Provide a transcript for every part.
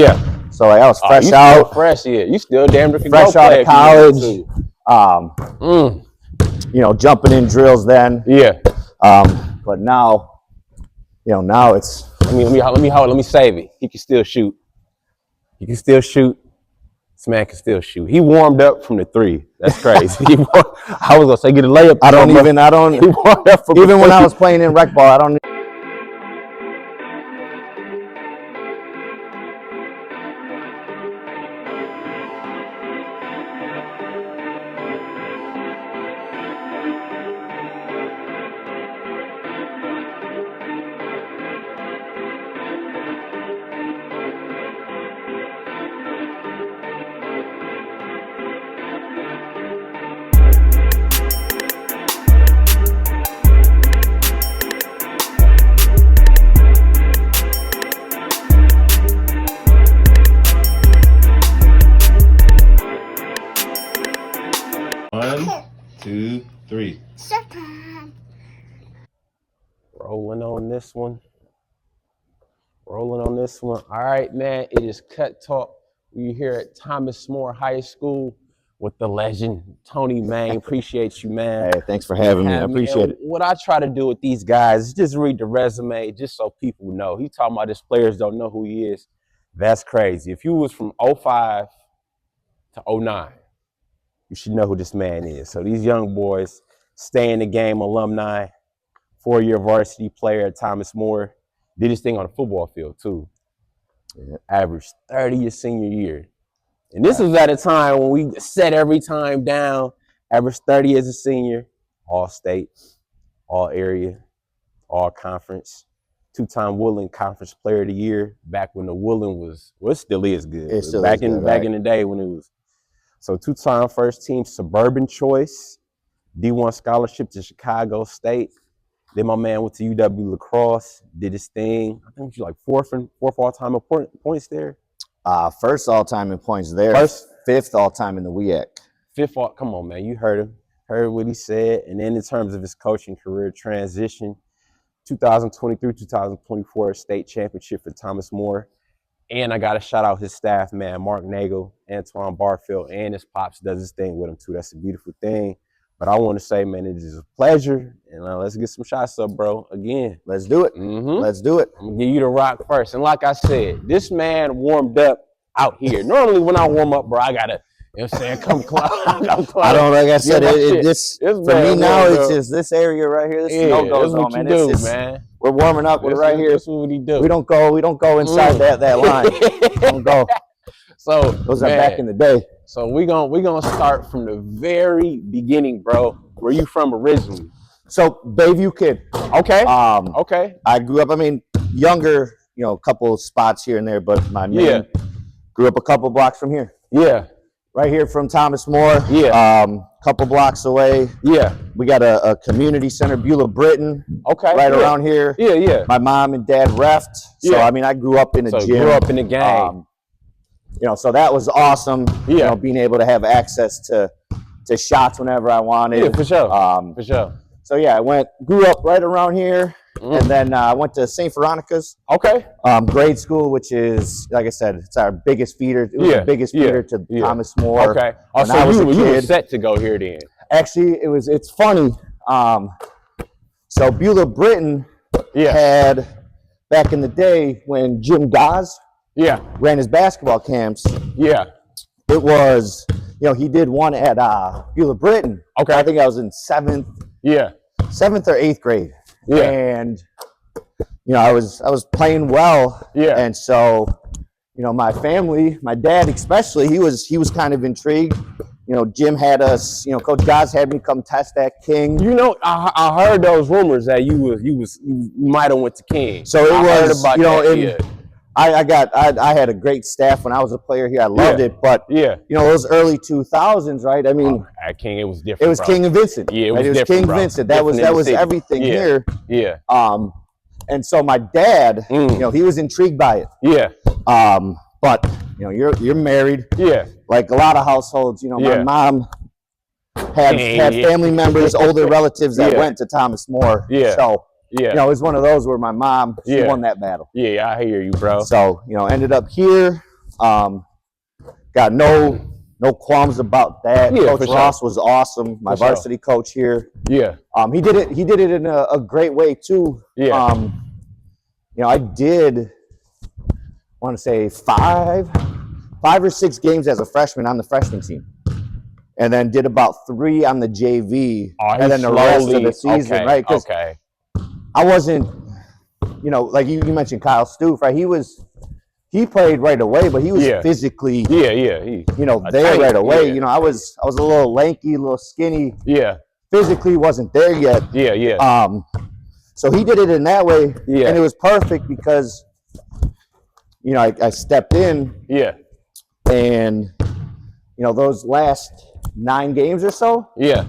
Yeah. So like, I was fresh you out. Still fresh, yeah. You still damn near can fresh go out play of college. you know, jumping in drills then. Yeah. But now, you know, now it's. Let me save it. He can still shoot. He can still shoot. This man can still shoot. He warmed up from the three. That's crazy. I was gonna say get a layup. I don't. He warmed up from even when I was playing in rec ball. I don't. One, two, three. Rolling on this one. All right, man. It is Cut Talk. We're here at Thomas More High School with the legend, Tony Main. Appreciate you, man. Hey, thanks for having me. I appreciate it. What I try to do with these guys is just read the resume just so people know. He talking about his players don't know who he is. That's crazy. If you was from 05 to 09, you should know who this man is. So these young boys, stay in the game alumni, 4-year varsity player at Thomas More, did his thing on the football field too. Yeah. Averaged 30 your senior year. And this was at a time when we set every time down, averaged 30 as a senior, all state, all area, all conference, 2-time Woodland Conference Player of the Year, back when the Woodland was, well, it still is good. It still back is good, back in the day when it was. So 2-time first team Suburban Choice, D1 scholarship to Chicago State. Then my man went to UW La Crosse, did his thing. I think he was like fourth all-time in points there. First all-time in points there. Fifth all-time in the WEAC. Come on, man. You heard him. Heard what he said. And then in terms of his coaching career transition, 2023-2024 state championship for Thomas More. And I got to shout out his staff, man, Mark Nagel, Antoine Barfield, and his pops does his thing with him, too. That's a beautiful thing. But I want to say, man, it is a pleasure. And let's get some shots up, bro. Again. Let's do it. Let's do it. I'm going to give you the rock first. And like I said, this man warmed up out here. Normally when I warm up, bro, I got to, you know what I'm saying, come close. I don't, like I said, for me now, it's just this area right here. This is no-go zone, man. Man. We're warming up. We're right here. That's what we do. We don't go inside that line. Don't go. So those are back in the day. So we're gonna start from the very beginning, bro. Where you from originally? So Bayview kid. Okay. Okay. I grew up, I mean, younger, you know, a couple spots here and there, but my main grew up a couple blocks from here. Yeah. Right here from Thomas More. Yeah. Couple blocks away. Yeah. We got a community center, Beulah Britton. Okay. Right around here. Yeah, yeah. My mom and dad refed. So I mean, I grew up in a gym. Grew up in the game. You know, so that was awesome. Yeah. You know, being able to have access to shots whenever I wanted. Yeah, for sure. For sure. So yeah, grew up right around here, and then I went to St. Veronica's. Okay. Grade school, which is, like I said, it's our biggest feeder. It was the biggest feeder to Thomas More. Okay. Oh, so you were set to go here then? Actually, it's funny. So Beulah Britton had, back in the day when Jim Goss ran his basketball camps. Yeah. It was, you know, he did one at Beulah Britton. Okay. I think I was in 7th or 8th grade. Yeah. And, you know, I was playing well. Yeah. And so, you know, my family, my dad especially, he was kind of intrigued. You know, Jim had us, you know, Coach Goss had me come test at King. You know, I heard those rumors that you might have went to King. So it was, you know, I had a great staff when I was a player here. I loved it, but you know, those early 2000s, right? I mean, at King it was different. It was King and Vincent. Yeah, it was King Vincent. That was everything here. Yeah. And so my dad, you know, he was intrigued by it. Yeah. But you know, you're married. Yeah. Like a lot of households, you know, my mom had family members, older relatives that went to Thomas More. Yeah. So you know, it was one of those where my mom, she won that battle. Yeah, I hear you, bro. So, you know, ended up here. Got no qualms about that. Yeah, Coach for Ross sure. was awesome. My For sure. varsity coach here. Yeah. He did it in a great way too. Yeah. You know, I want to say five or six games as a freshman on the freshman team, and then did about 3 on the JV, and then the rest of the season, okay, right? Okay. I wasn't, you know, like you mentioned Kyle Stoof, right? He played right away, but he was physically, there right away. Yeah. You know, I was a little lanky, a little skinny. Yeah. Physically wasn't there yet. Yeah. So he did it in that way, Yeah. and it was perfect because, you know, I stepped in. Yeah. And, you know, those last 9 games or so, Yeah.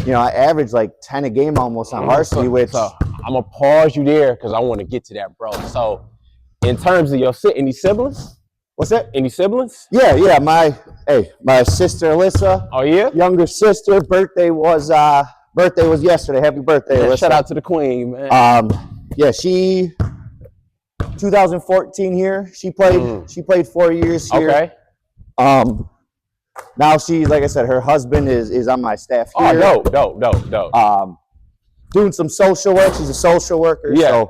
you know, I averaged like 10 a game almost on varsity, which... So I'm going to pause you there because I want to get to that, bro. So in terms of your any siblings? What's that? Any siblings? Yeah. My sister, Alyssa. Oh, yeah? Younger sister. Birthday was yesterday. Happy birthday, Alyssa. Shout out to the queen, man. Yeah, she... 2014 here. She played 4 years here. Okay. Now she, like I said, her husband is on my staff here. Oh, dope. Doing some social work. She's a social worker. Yeah. So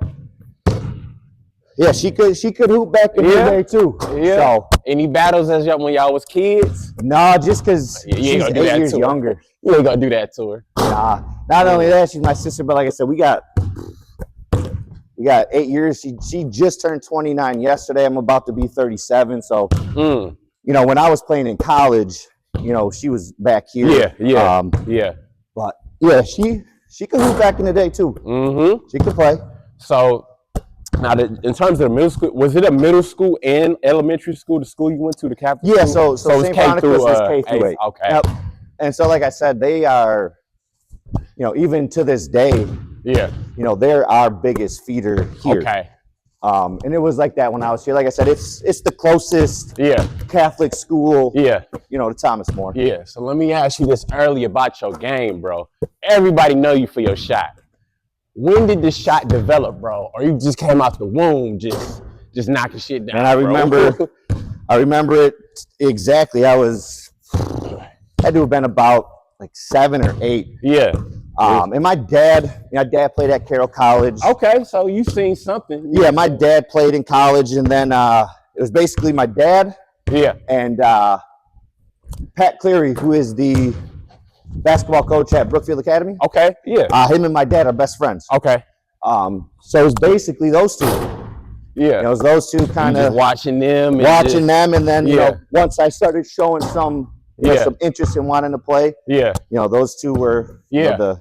yeah, she could hoop back in the day too. Yeah. So any battles when y'all was kids? No, just because she's 8 years younger. younger. You ain't gonna do that to her. Nah. Not only that, she's my sister, but like I said, we got 8 years. She just turned 29 yesterday. I'm about to be 37. So, you know, when I was playing in college, you know, she was back here. Yeah. But yeah, she could hoop back in the day too. Mm-hmm. She could play. So now, in terms of the middle school, was it a middle school and elementary school? The school you went to, the Catholic Yeah. school? So St. Boniface is K through 8. Okay. Yep. And so, like I said, they are, you know, even to this day. Yeah. You know, they're our biggest feeder here. Okay. And it was like that when I was here. Like I said, it's the closest Catholic school, you know, to Thomas More. Yeah. So let me ask you this early about your game, bro. Everybody know you for your shot. When did the shot develop, bro? Or you just came out the womb just knocking shit down? And I remember it exactly. I had to have been about like 7 or 8. Yeah. And my dad played at Carroll College. Okay, so you've seen something. Yeah, my dad played in college, and then it was basically my dad. Yeah. And Pat Cleary, who is the basketball coach at Brookfield Academy. Okay. Yeah. Him and my dad are best friends. Okay. So it was basically those two. Yeah. It was those two kind of watching them, and then you know, once I started showing some interest in wanting to play. Yeah. You know, those two were you know,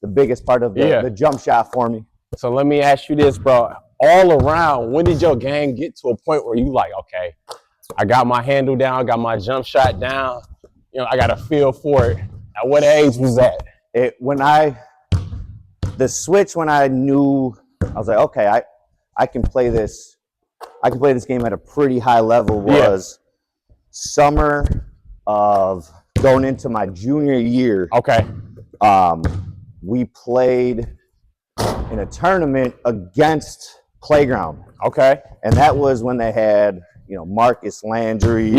the biggest part of the jump shot for me. So let me ask you this, bro. All around, when did your game get to a point where you like, okay, I got my handle down, I got my jump shot down, you know, I got a feel for it. At what age was that? The switch when I knew, I was like, okay, I can play this game at a pretty high level was summer of going into my junior year. Okay. We played in a tournament against Playground. Okay. And that was when they had, you know, Marcus Landry,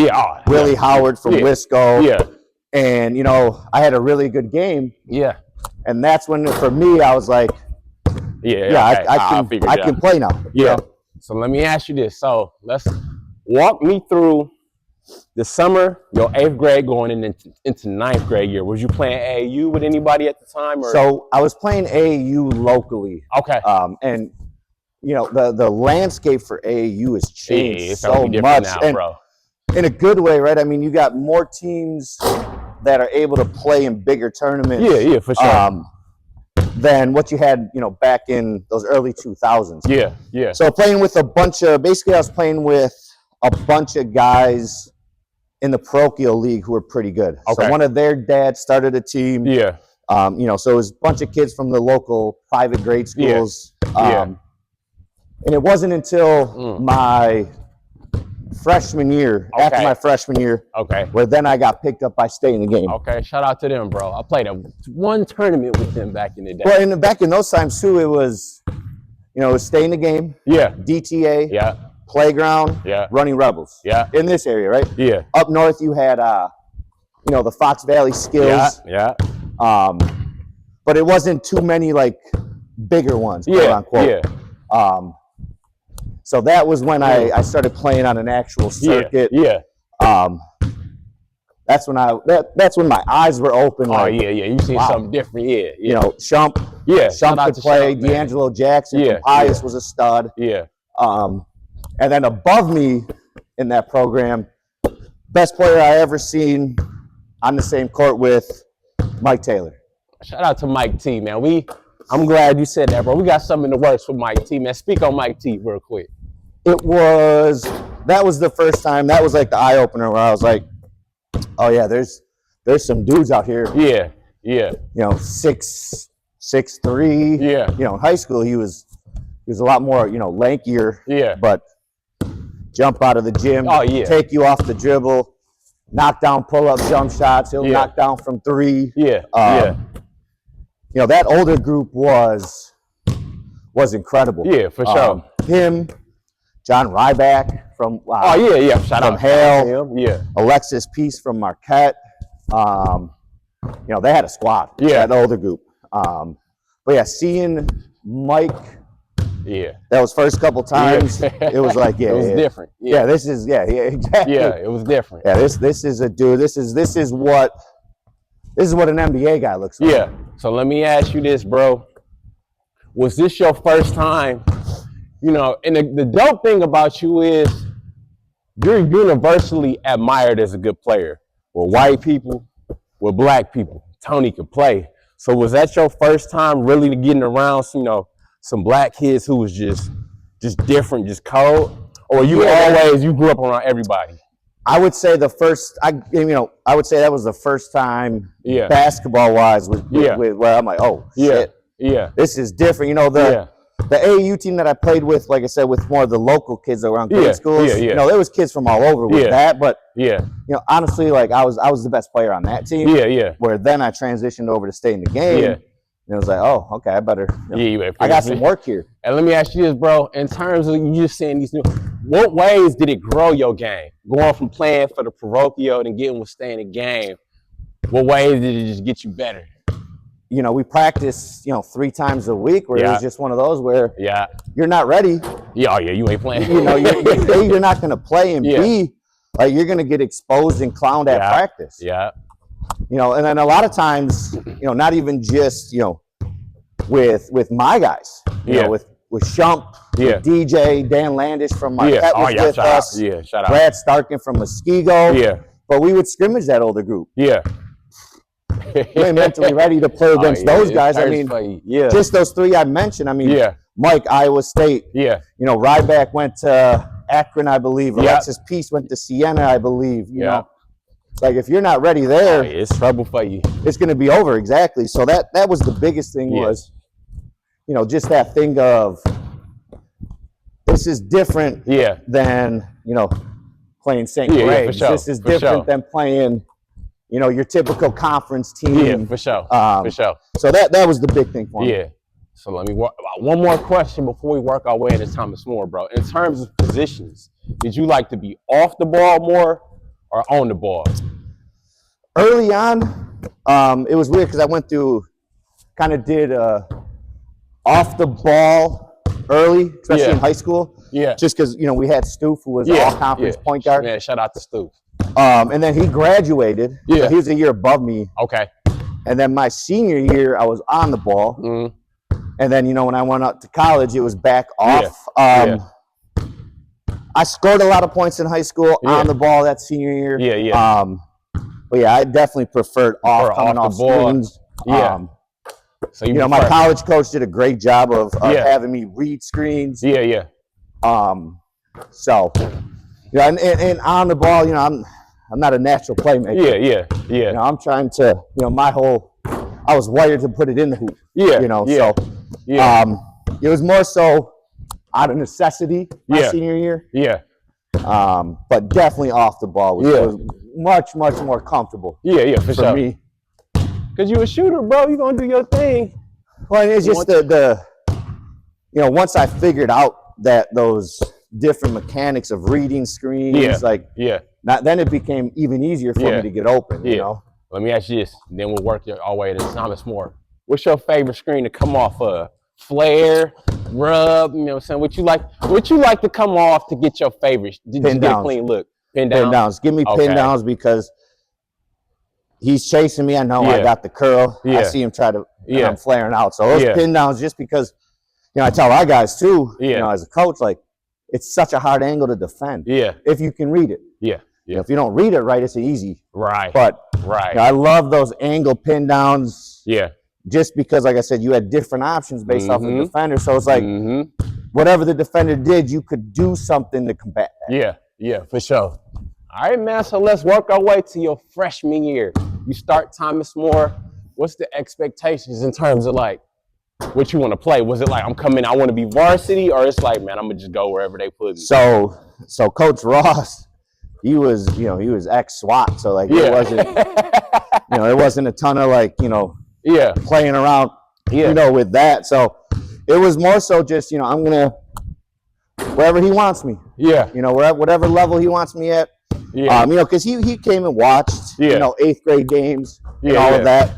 Willie Howard from Wisco. Yeah. And, you know, I had a really good game. Yeah. And that's when, for me, I was like, I can play now. Yeah. You know? So let me ask you this. So let's walk me through the summer, your 8th grade going into 9th grade year. Was you playing AAU with anybody at the time? Or? So I was playing AAU locally. Okay. And, you know, the landscape for AAU has changed so much. Now, and bro. In a good way, right? I mean, you got more teams that are able to play in bigger tournaments. Yeah, for sure. Than what you had, you know, back in those early 2000s. Yeah. So playing with basically I was playing with a bunch of guys in the parochial league who were pretty good. Okay. So one of their dads started a team. Yeah. You know, so it was a bunch of kids from the local private grade schools. And it wasn't until my freshman year, after my freshman year, where then I got picked up by State in the game. Okay, shout out to them, bro. I played one tournament with them back in the day. Well, back in those times too, it was, you know, it was Stay in the Game. Yeah. DTA. Yeah. playground, Yeah. running Rebels. Yeah. In this area, right? Yeah. Up north, you had, the Fox Valley Skills. Yeah. But it wasn't too many like bigger ones, quote unquote. Yeah. So that was when I started playing on an actual circuit. Yeah. That's when that's when my eyes were open. Oh like, yeah. You seen something different. Yeah. You know, Shump. Yeah. Shump could play. Shump, man. D'Angelo Jackson from Pius was a stud. Yeah. And then above me in that program, best player I ever seen on the same court with Mike Taylor. Shout out to Mike T, man. I'm glad you said that, bro. We got something in the works with Mike T, man. Speak on Mike T real quick. That was the first time. That was like the eye opener where I was like, oh yeah, there's some dudes out here. Yeah. You know, 6'3". Yeah. You know, in high school he was a lot more, lankier. Yeah. But jump out of the gym. Oh yeah. Take you off the dribble, knock down pull-up jump shots. He'll knock down from 3. Yeah. You know, that older group was incredible. Yeah, for sure. Him, John Ryback from Shout out Hale. him. Yeah. Alexis Peace from Marquette. They had a squad. Yeah. That older group. But yeah, seeing Mike. Yeah. That was first couple times. It was like, it was different. Yeah, exactly. Yeah, it was different. Yeah, this is a dude. This is what an NBA guy looks like. Yeah. So let me ask you this, bro. Was this your first time? You know, and the dope thing about you is you're universally admired as a good player. With white people, with black people. Tony could play. So was that your first time really getting around some black kids who was just different, just cold? Or you grew up around everybody? I would say I would say that was the first time basketball wise with where I'm like, oh shit. Yeah. This is different. You know, the AAU team that I played with, like I said, with more of the local kids around grade schools. You know, there was kids from all over with that. But honestly, like I was the best player on that team. Yeah. Where then I transitioned over to stay in the game. Yeah. And it was like, oh, okay, I better. I got some work here. And let me ask you this, bro. In terms of you just saying these what ways did it grow your game? Going from playing for the Parochial and getting with staying in the game, what ways did it just get you better? You know, we practice, 3 times a week where it was just one of those where you're not ready. Yeah, you ain't playing. You know, you're not going to play, and B, like you're going to get exposed and clowned at practice. Yeah. You know, and then a lot of times, not even just, with my guys, you know, with Shump, with DJ, Dan Landish from Marquette was with us. Yeah, shout out. Brad Starkin from Muskego. Yeah. But we would scrimmage that older group. Yeah. We ain't mentally ready to play against those guys. I mean, just those 3 I mentioned. I mean, Mike, Iowa State. Yeah. You know, Ryback went to Akron, I believe. Alexis Peace went to Siena, I believe. You know, like if you're not ready there, it's trouble for you. It's going to be over. Exactly. So that was the biggest thing was, just that thing of this is different than, playing St. Graves. For sure. This is different than playing, your typical conference team. Yeah, for sure. For sure. So that was the big thing for me. Yeah. So let me one more question before we work our way into Thomas More, bro. In terms of positions, did you like to be off the ball more or on the ball? Early on, it was weird because I went through, did off the ball early, especially in high school. Yeah. Just because, we had Stoof, who was all-conference point guard. Man, shout out to Stoof. And then he graduated. Yeah. So he was a year above me. Okay. And then my senior year, I was on the ball. Mm-hmm. And then, when I went out to college, it was back off. I scored a lot of points in high school on the ball that senior year. Yeah. But I definitely preferred coming off screens. Yeah. So my college coach did a great job of having me read screens. Yeah. So, and on the ball, I'm not a natural playmaker. Yeah. I'm trying to, I was wired to put it in the hoop. So it was more so out of necessity my senior year. Yeah. But definitely off the ball was much, much more comfortable. Yeah, for sure. Me. Because you a shooter, bro. You gonna do your thing. Well, it's just once I figured out that those different mechanics of reading screens. Yeah. Like, then it became even easier for me to get open. You know. Let me ask you this, then we'll work our way to Thomas More. What's your favorite screen to come off of? Flare, rub, you know what I'm saying? What you like to come off to get your favorite? Did you get a clean look? Pin downs. Give me pin downs because he's chasing me. I know I got the curl. I see him try to, and I'm flaring out. So those pin downs, just because, you know, I tell our guys too, you know, as a coach, like, it's such a hard angle to defend. If you can read it. You know, if you don't read it right, it's easy. But you know, I love those angle pin downs. Just because, like I said, you had different options based off of the defender. So it's like whatever the defender did, you could do something to combat that. Yeah, for sure. All right, man. So let's work our way to your freshman year. You start Thomas More. What's the expectations in terms of like what you want to play? Was it like, I'm coming, I want to be varsity, or it's like, man, I'm gonna just go wherever they put me? So Coach Ross, he was ex-SWAT, so like it wasn't, you know, it wasn't a ton of like, you know, playing around, you know, with that. So it was more so just, you know, I'm gonna wherever he wants me. You know, whatever level he wants me at. You know, because he came and watched, you know, 8th grade games and all of that.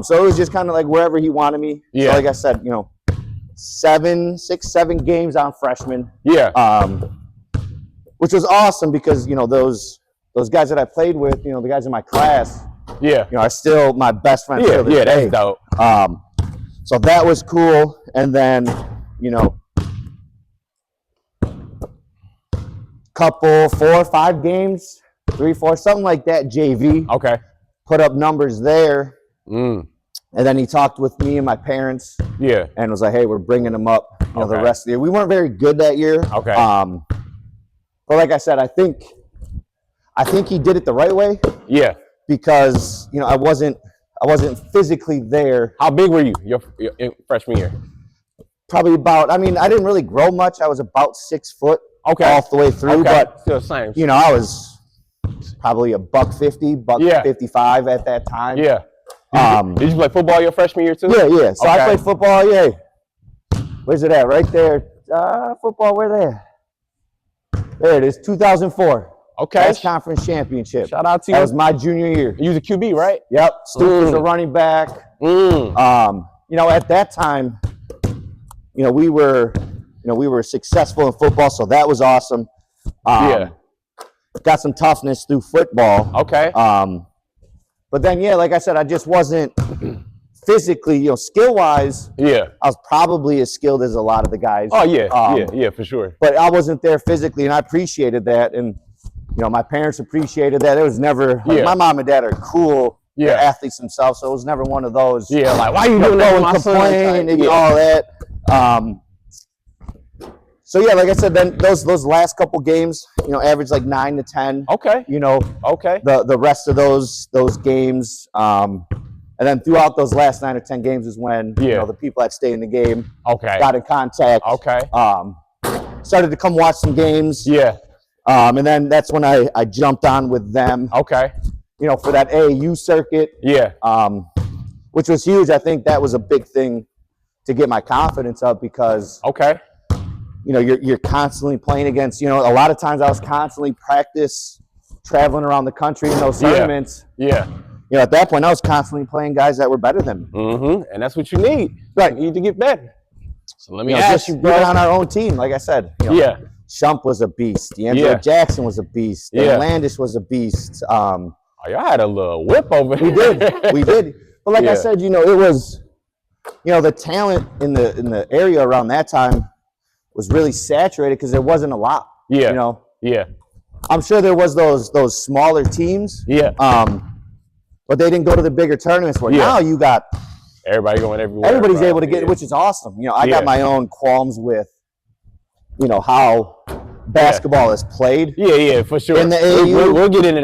So it was just kind of like wherever he wanted me. So like I said, you know, 7 games on freshman. Which was awesome because, you know, those guys that I played with, you know, the guys in my class, you know, are still my best friends. That's dope. So that was cool. And then, you know, couple 4 or 5 games, 3, 4, something like that, JV. Put up numbers there. And then he talked with me and my parents. And was like, hey, we're bringing them up, you know, the rest of the year. We weren't very good that year. But like I said, I think he did it the right way. Because, you know, I wasn't physically there. How big were you your freshman year? Probably about, I mean, I didn't really grow much. I was about 6 foot all the way through. But still the same. You know, I was probably $150, $155 at that time. Did you play football your freshman year too? So I played football. Where's it at? Right there. Football. Where there? There it is. 2004. West Conference Championship. Shout out to you. That was my junior year. You was a QB, right? Yep. Stu was a running back. You know, at that time, you know, we were successful in football, so that was awesome. Got some toughness through football. But then, like I said, I just wasn't physically, you know, skill-wise. I was probably as skilled as a lot of the guys. For sure. But I wasn't there physically, and I appreciated that. And, you know, my parents appreciated that. It was never, like, my mom and dad are cool. They're athletes themselves, so it was never one of those. Like, why are you doing that with my son? And all that. So like I said, then those last couple games, you know, averaged like 9 to 10. You know, the rest of those games, and then throughout those last 9 or 10 games is when you know the people that stay in the game got in contact. Started to come watch some games. And then that's when I jumped on with them. You know, for that AAU circuit. Which was huge. I think that was a big thing to get my confidence up because. You know, you're constantly playing against, you know, a lot of times I was constantly traveling around the country in those tournaments. You know, at that point I was constantly playing guys that were better than me. And that's what you need. You need to get better. So let me ask you, bro. On our own team, like I said, you know, Shump was a beast. D'Angelo Jackson was a beast. Landis was a beast. Y'all had a little whip over here. We did. But like I said, you know, it was, you know, the talent in the area around that time was really saturated because there wasn't a lot. You know. I'm sure there was those smaller teams. But they didn't go to the bigger tournaments where now you got everybody going everywhere. Everybody's able to get, which is awesome. You know, I got my own qualms with, you know, how basketball is played. For sure. In the AAU. We'll get into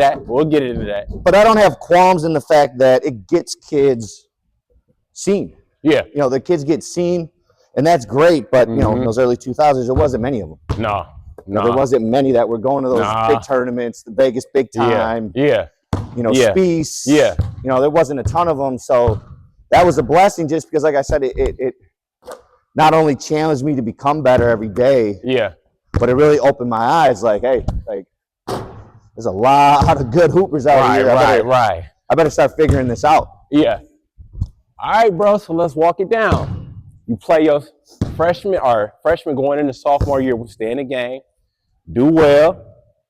that. But I don't have qualms in the fact that it gets kids seen. You know, the kids get seen. And that's great, but, you know, in those early 2000s, there wasn't many of them. No. There wasn't many that were going to those big tournaments, the Vegas Big Time. You know, Spiece. You know, there wasn't a ton of them. So that was a blessing just because, like I said, it not only challenged me to become better every day, but it really opened my eyes. Like, hey, like there's a lot of good hoopers out here. Right. I better start figuring this out. Yeah. All right, bro. So let's walk it down. You play your freshman going into sophomore year. We stay in the game, do well.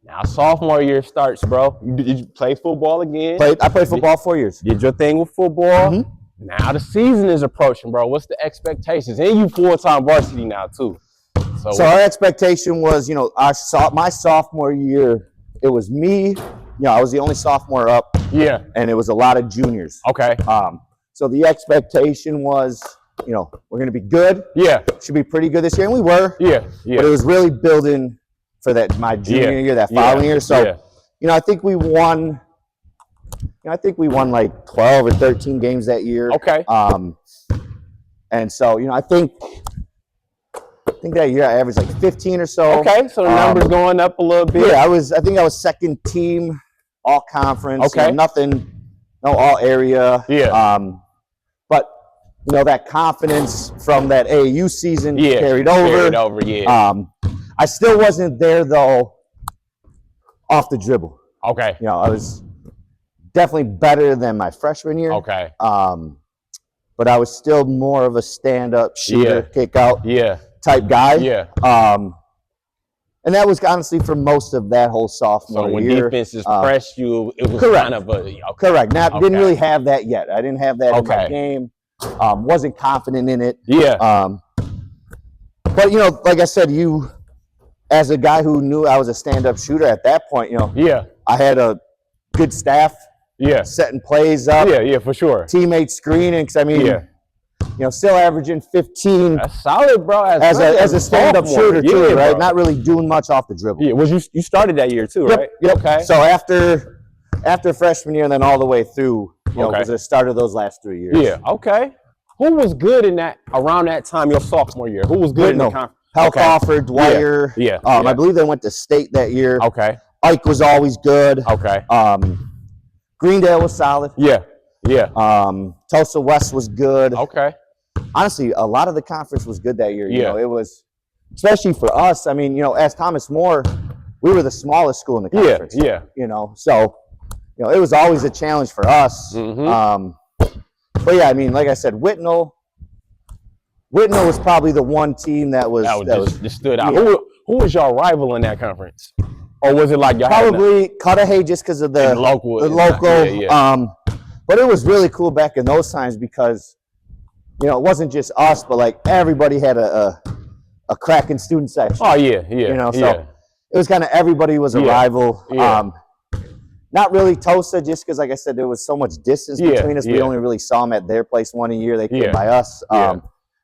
Now sophomore year starts, bro. Did you play football again? I played football 4 years. Did your thing with football. Mm-hmm. Now the season is approaching, bro. What's the expectations? And you full-time varsity now too. So our expectation was, my sophomore year, it was me. I was the only sophomore up. Yeah. And it was a lot of juniors. Okay. So the expectation was, we're going to be good. Yeah. Should be pretty good this year, and we were. Yeah. But it was really building for my junior year, that following year. So, I think we won. Like 12 or 13 games that year. Okay. And so, I think that year I averaged like 15 or so. Okay, so the numbers going up a little bit. Yeah, I think I was second team, all conference. Okay. No all area. Yeah. But that confidence from that AAU season carried over. Yeah. I still wasn't there though off the dribble. Okay. I was definitely better than my freshman year. Okay. But I was still more of a stand-up shooter, kick out type guy. Yeah. And that was honestly for most of that whole sophomore year. So when defenses pressed you, it was correct. kind of a correct. Now, didn't really have that yet. I didn't have that in my game. Wasn't confident in it. Yeah. But like I said, as a guy who knew I was a stand-up shooter at that point, I had a good staff. Yeah. Setting plays up. Yeah, for sure. Teammates screening. Because still averaging 15. That's solid, bro. As a stand-up shooter too, right? Bro. Not really doing much off the dribble. Yeah. You started that year too, right? Yep. Okay. So after freshman year and then all the way through, was the start of those last 3 years. Yeah. Okay. Who was good around that time, your sophomore year? Who was good in the conference? Halcoffer, Dwyer. Yeah. I believe they went to state that year. Okay. Ike was always good. Okay. Greendale was solid. Yeah. Tulsa West was good. Okay. Honestly, a lot of the conference was good that year. Yeah. It was, especially for us. I mean, as Thomas More, we were the smallest school in the conference. Yeah. So, it was always a challenge for us. Mm-hmm. But yeah, I mean, like I said, Whitnall was probably the one team that just stood out. Yeah. Who was your rival in that conference? Or was it like y'all probably Cudahy just because of the local. But it was really cool back in those times because it wasn't just us, but like everybody had a cracking student section. Oh yeah. So it was kind of everybody was a rival. Yeah. Not really Tulsa, just because, like I said, there was so much distance between us. We only really saw them at their place one a year. They came by us.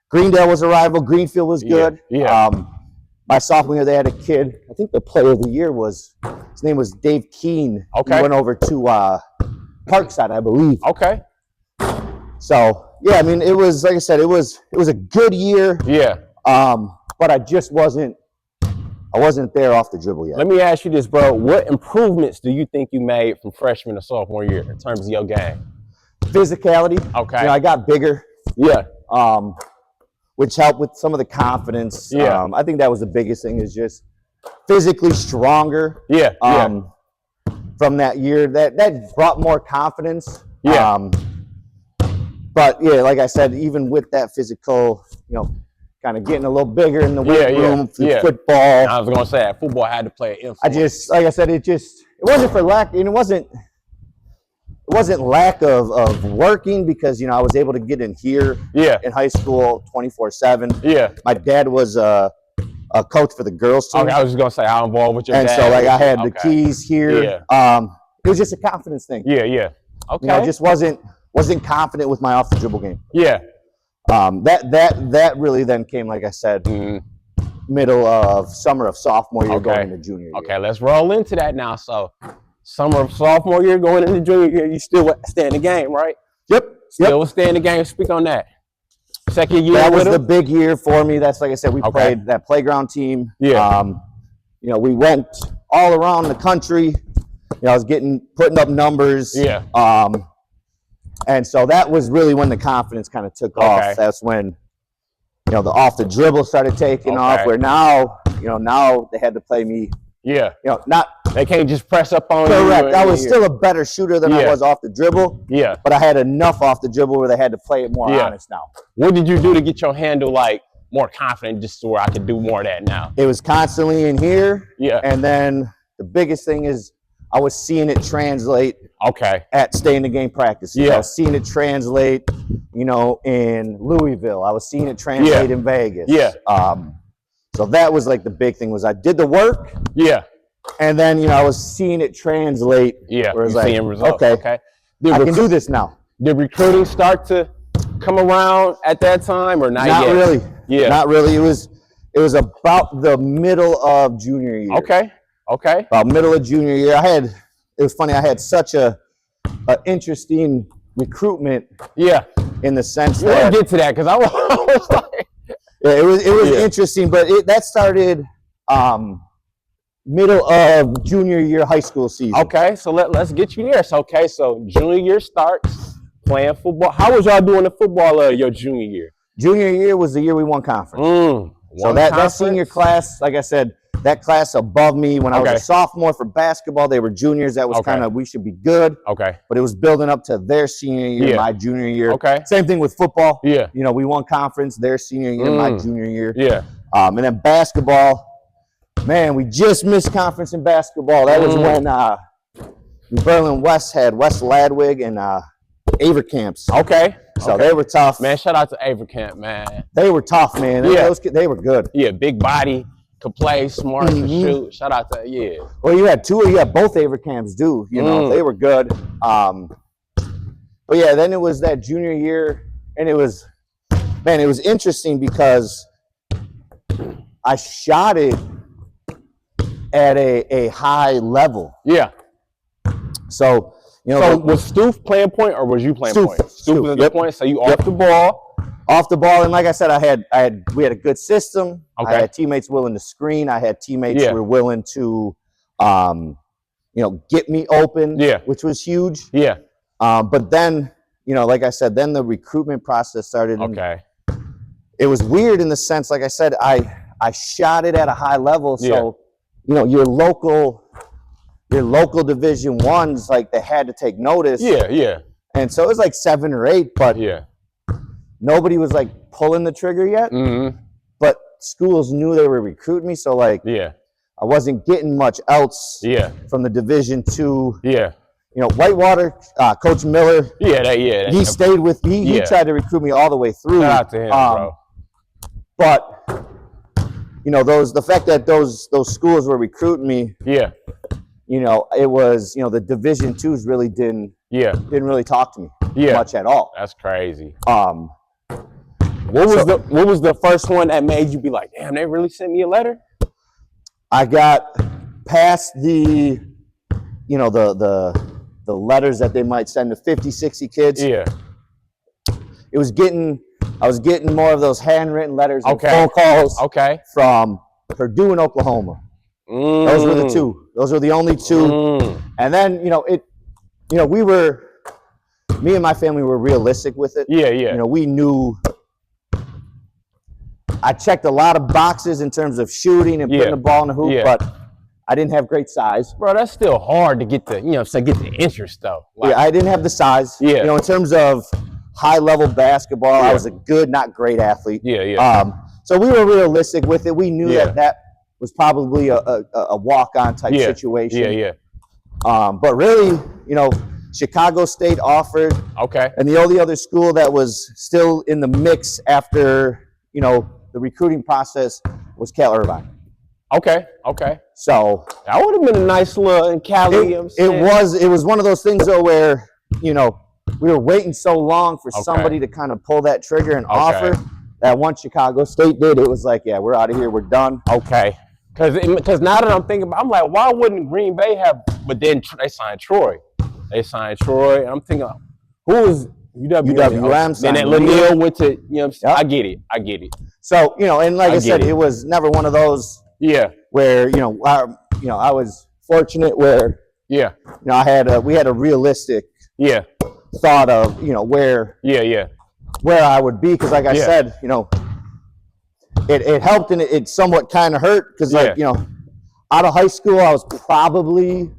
Greendale was a rival. Greenfield was good. My sophomore year, they had a kid. I think the player of the year his name was Dave Keene. Okay. He went over to Parkside, I believe. Okay. So yeah, I mean, it was, like I said, it was a good year. Yeah. But I just wasn't there off the dribble yet. Let me ask you this, bro. What improvements do you think you made from freshman to sophomore year in terms of your game? Physicality. Okay. I got bigger. Yeah. Which helped with some of the confidence. Yeah. I think that was the biggest thing, is just physically stronger. Yeah. From that year, that brought more confidence. Yeah. But yeah, like I said, even with that physical, kind of getting a little bigger in the weight room, football. I was gonna say that football had to play an influence. Like I said, it wasn't for lack, and it wasn't lack of working, because I was able to get in here in high school 24/7. Yeah. My dad was a coach for the girls team. Okay, I was just gonna say how involved with your dad. And so I had the keys here. Yeah. It was just a confidence thing. Yeah. Okay. I just wasn't confident with my off the dribble game. Yeah. That really then came, like I said, middle of summer of sophomore year going into junior year. Okay, let's roll into that now. So summer of sophomore year going into junior year, you still stay in the game, right? Yep. Still stay in the game. Speak on that. Second year. That was the big year for me. That's, like I said, we played that playground team. Yeah. We went all around the country. I was putting up numbers. Yeah. And so that was really when the confidence kind of took off. That's when, the off the dribble started taking off, where now, you know, now they had to play me. Yeah. You know, not they can't just press up on you. Correct. I was still a better shooter than I was off the dribble. Yeah. But I had enough off the dribble where they had to play it more honest now. What did you do to get your handle like more confident, just so where I could do more of that now? It was constantly in here. Yeah. And then the biggest thing is I was seeing it translate. Okay. At stay in the game practices. Yeah. I was seeing it translate, you know, in Louisville. I was seeing it translate in Vegas. Yeah. So that was like the big thing was I did the work. Yeah. And then, you know, I was seeing it translate. Yeah. Where it's like, seeing results. Okay. I can do this now. Did recruiting start to come around at that time or not yet? Not really. Yeah. Not really. It was about the middle of junior year. Okay. Okay. About middle of junior year. It was funny, I had such a interesting recruitment. Yeah. In the sense that we'll get to that because I was like it was interesting, but that started middle of junior year high school season. Okay, so let's get you there. So junior year starts playing football. How was y'all doing the football your junior year? Junior year was the year we won conference. So that senior class, like I said, that class above me when I was a sophomore for basketball, they were juniors. That was kind of, we should be good. Okay. But it was building up to their senior year, my junior year. Okay. Same thing with football. Yeah. You know, we won conference their senior year, my junior year. Yeah. And then basketball, man, we just missed conference in basketball. That was when Berlin West had West Ladwig and Avercamps. Okay. So they were tough. Man, shout out to Avercamp, man. They were tough, man. Yeah. They were good. Yeah, big body, could play, smart, could shoot. Shout out to, Well, you had both Avercamps do. You know, they were good. But yeah, then it was that junior year, and it was interesting because I shot it at a high level. Yeah. So, you know. So was Stoof playing point or was you playing point? Stoof was at the point, so you off the ball. Off the ball, and like I said, we had a good system. Okay. I had teammates willing to screen. I had teammates who were willing to, get me open. Yeah. Which was huge. Yeah. But then, you know, like I said, then the recruitment process started. Okay. It was weird in the sense, like I said, I shot it at a high level. So, you know, your local Division I's, like they had to take notice. Yeah. Yeah. And so it was like 7 or 8, but nobody was like pulling the trigger yet. But schools knew they were recruiting me, so like I wasn't getting much else from the Division II. Yeah. You know, Whitewater, Coach Miller. He stayed with me. He tried to recruit me all the way through. Shout out to him, bro. But you know, the fact that those schools were recruiting me. Yeah. You know, it was, you know, the Division IIs really didn't really talk to me much at all. That's crazy. What was the first one that made you be like, damn, they really sent me a letter? I got past the, you know, the letters that they might send to 50, 60 kids. Yeah. I was getting more of those handwritten letters and phone calls from Purdue and Oklahoma. Those were the two. Those were the only two. And then, you know, me and my family were realistic with it. Yeah. You know, we knew I checked a lot of boxes in terms of shooting and putting the ball in the hoop, but I didn't have great size. Bro, that's still hard to get the, get the interest though. Like, I didn't have the size. Yeah. You know, in terms of high level basketball, I was a good, not great athlete. So we were realistic with it. We knew that was probably a walk-on type situation. But really, you know, Chicago State offered. And the only other school that was still in the mix after, you know, the recruiting process was Cal Irvine. So that would have been a nice little in Cali. It was one of those things though where, you know, we were waiting so long for somebody to kind of pull that trigger and offer that once Chicago State did, it was like, yeah, we're out of here, we're done. Because now that I'm thinking about it, I'm like, why wouldn't Green Bay have, but then they signed Troy. And I'm thinking, who is UWM? And then Lanier went to, you know, I get it. So, you know, and like I said, it was never one of those where, you know, I was fortunate where, you know, we had a realistic thought of, you know, where I would be. Because like I said, you know, it helped and it somewhat kind of hurt because, like, you know, out of high school, I was probably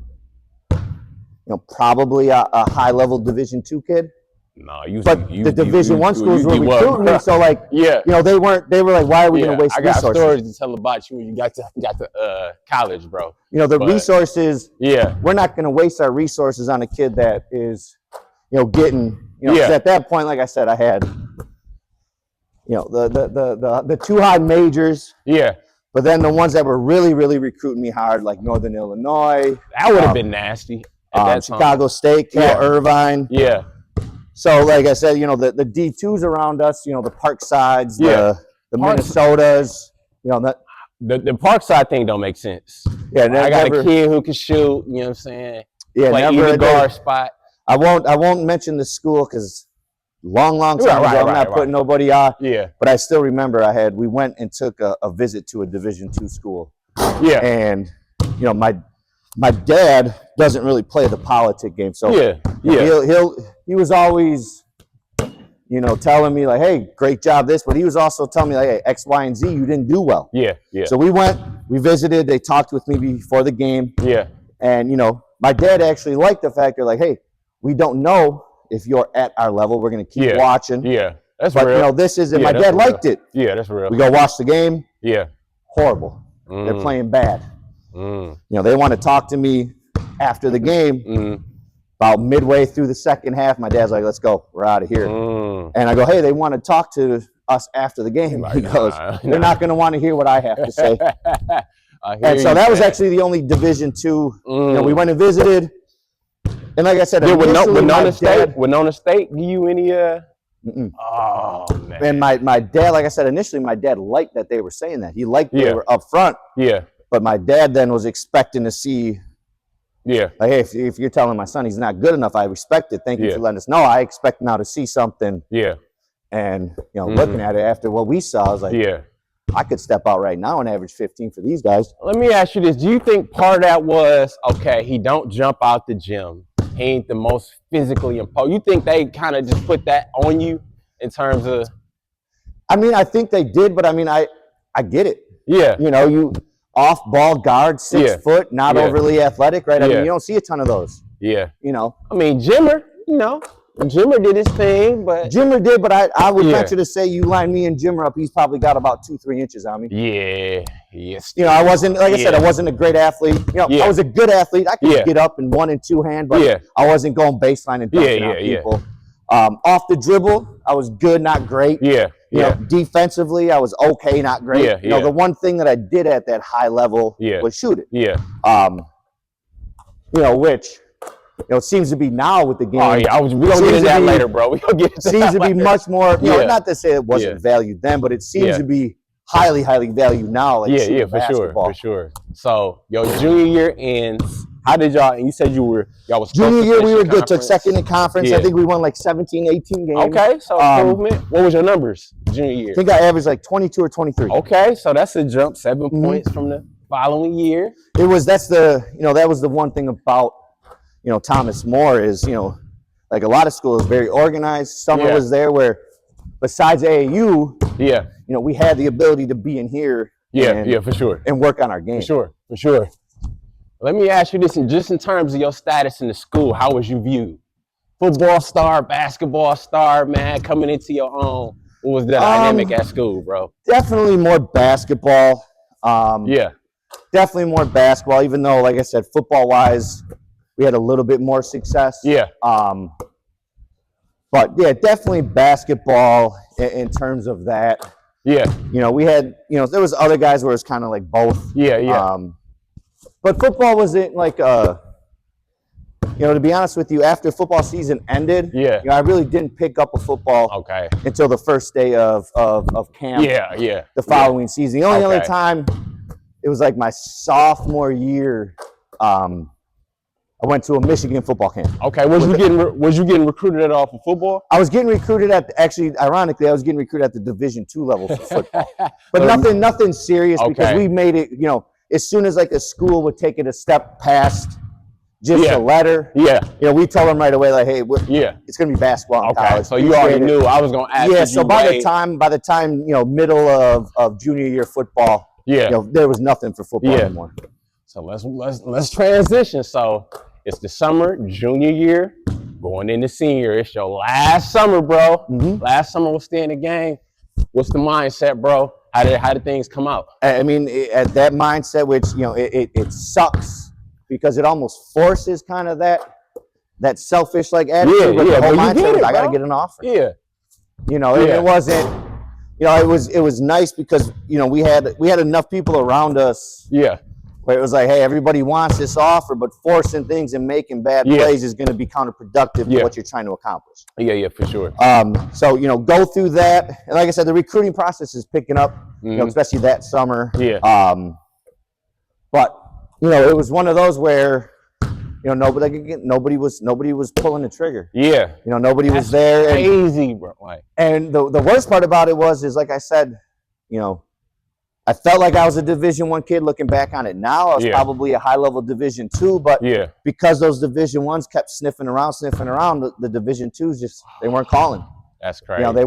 a high-level Division II kid. No, but the Division I schools were recruiting me, so like, you know, they were like, why are we going to waste resources? I got stories to tell about you when you got to college, bro. You know, the resources. Yeah, we're not going to waste our resources on a kid that is, you know, getting, you know, 'cause at that point, like I said, I had, you know, the two high majors. Yeah. But then the ones that were really, really recruiting me hard, like Northern Illinois. That would have been nasty. Chicago State, Cal Irvine. Yeah. So, like I said, you know, the D2s around us, you know, the Parksides, the Minnesotas, you know, that the Parkside thing don't make sense. Yeah, I got a kid who can shoot. You know what I'm saying? Yeah, play either guard spot. I won't mention the school because long time ago, I'm not putting nobody on. Yeah. But I still remember we went and took a visit to a Division II school. Yeah. And you know, my dad doesn't really play the politic game, so he was always, you know, telling me like, hey, great job this, but he was also telling me like, hey, X, Y, and Z, you didn't do well. Yeah, yeah. So we visited, they talked with me before the game. Yeah. And you know, my dad actually liked the fact they're like, hey, we don't know if you're at our level. We're gonna keep watching. Yeah, that's real. But you know, this isn't. My dad liked it. Yeah, that's real. We go watch the game. Yeah. Horrible. They're playing bad. You know, they want to talk to me after the game. About midway through the second half, my dad's like, let's go. We're out of here. And I go, hey, they want to talk to us after the game. He goes, they're not going to want to hear what I have to say. And so that was actually the only Division II. You know, we went and visited. And like I said, Winona State give you any oh, man. And my dad, like I said, initially my dad liked that they were saying that. He liked they were up front. Yeah. But my dad then was expecting to see, like, hey, if you're telling my son he's not good enough, I respect it. Thank you for letting us know. I expect now to see something. Yeah. And, you know, looking at it after what we saw, I was like, I could step out right now and average 15 for these guys. Let me ask you this. Do you think part of that was, okay, he don't jump out the gym. He ain't the most physically imposed. You think they kind of just put that on you in terms of? I mean, I think they did, but I mean, I get it. Yeah. You know, you off-ball guard, 6 foot, not overly athletic, right? I mean, you don't see a ton of those. Yeah. You know. I mean, Jimmer, you know, Jimmer did his thing, but. Jimmer did, but I would venture to say you line me and Jimmer up, he's probably got about 2-3 inches on me. Yeah. Yes. You know, I wasn't, like I said, I wasn't a great athlete. You know, I was a good athlete. I could get up in 1 and 2 hand, but I wasn't going baseline and dunking on people. Off the dribble, I was good, not great. Yeah. You know, defensively, I was okay, not great. Yeah, you know, the one thing that I did at that high level was shoot it. Yeah. You know, which, you know, it seems to be now with the game. Oh, yeah. We're going to get into that later, bro. We're going to get into seems to be much more, you know, not to say it wasn't valued then, but it seems to be highly, highly valued now. Like for sure. So, your junior year ends. How did y'all, and you said y'all was junior year, we were good, took second in conference. I think we won like 17, 18 games. Okay, so improvement. What was your numbers junior year? I think I averaged like 22 or 23. Okay, so that's a jump, 7 points from the following year. That was the one thing about, you know, Thomas More is, you know, like a lot of schools, very organized. Summer was there where besides AAU, you know, we had the ability to be in here. For sure. And work on our game. For sure. Let me ask you this, just in terms of your status in the school, how was you viewed? Football star, basketball star, man, coming into your own. What was the dynamic at school, bro? Definitely more basketball. Definitely more basketball, even though, like I said, football-wise, we had a little bit more success. Yeah. But, yeah, definitely basketball in terms of that. Yeah. You know, we had, you know, there was other guys where it's kind of like both. Yeah. But football wasn't like, you know, to be honest with you, after football season ended, you know, I really didn't pick up a football until the first day of camp. The following season. The only other time, it was like my sophomore year. I went to a Michigan football camp. Okay, was you getting recruited at all for football? I was getting recruited ironically, I was getting recruited at the Division II level for football, but nothing serious because we made it. You know, as soon as like a school would take it a step past just a letter. Yeah. You know, we tell them right away, like, hey, yeah, it's going to be basketball in college. So you already knew. I was going to ask. Yeah. So by the time you know, middle of junior year football, you know, there was nothing for football anymore. So let's transition. So it's the summer, junior year, going into senior. It's your last summer, bro. Last summer we'll stay in the game. What's the mindset, bro? How did things come out? I mean, at that mindset, which, you know, it sucks because it almost forces kind of that selfish like attitude. But the whole mindset was, I got to get an offer. Yeah. You know, it wasn't. You know, it was nice because, you know, we had enough people around us. Yeah. Where it was like, hey, everybody wants this offer, but forcing things and making bad plays is going to be counterproductive to what you're trying to accomplish. Yeah, for sure. So, you know, go through that. And like I said, the recruiting process is picking up, you know, especially that summer. Yeah. But, you know, it was one of those where, you know, nobody was pulling the trigger. Yeah. You know, nobody was there. Crazy, bro. And the worst part about it is like I said, you know, I felt like I was a Division I kid. Looking back on it now, I was probably a high-level Division II, but because those Division Is kept sniffing around, the Division IIs they weren't calling. That's crazy. You know, they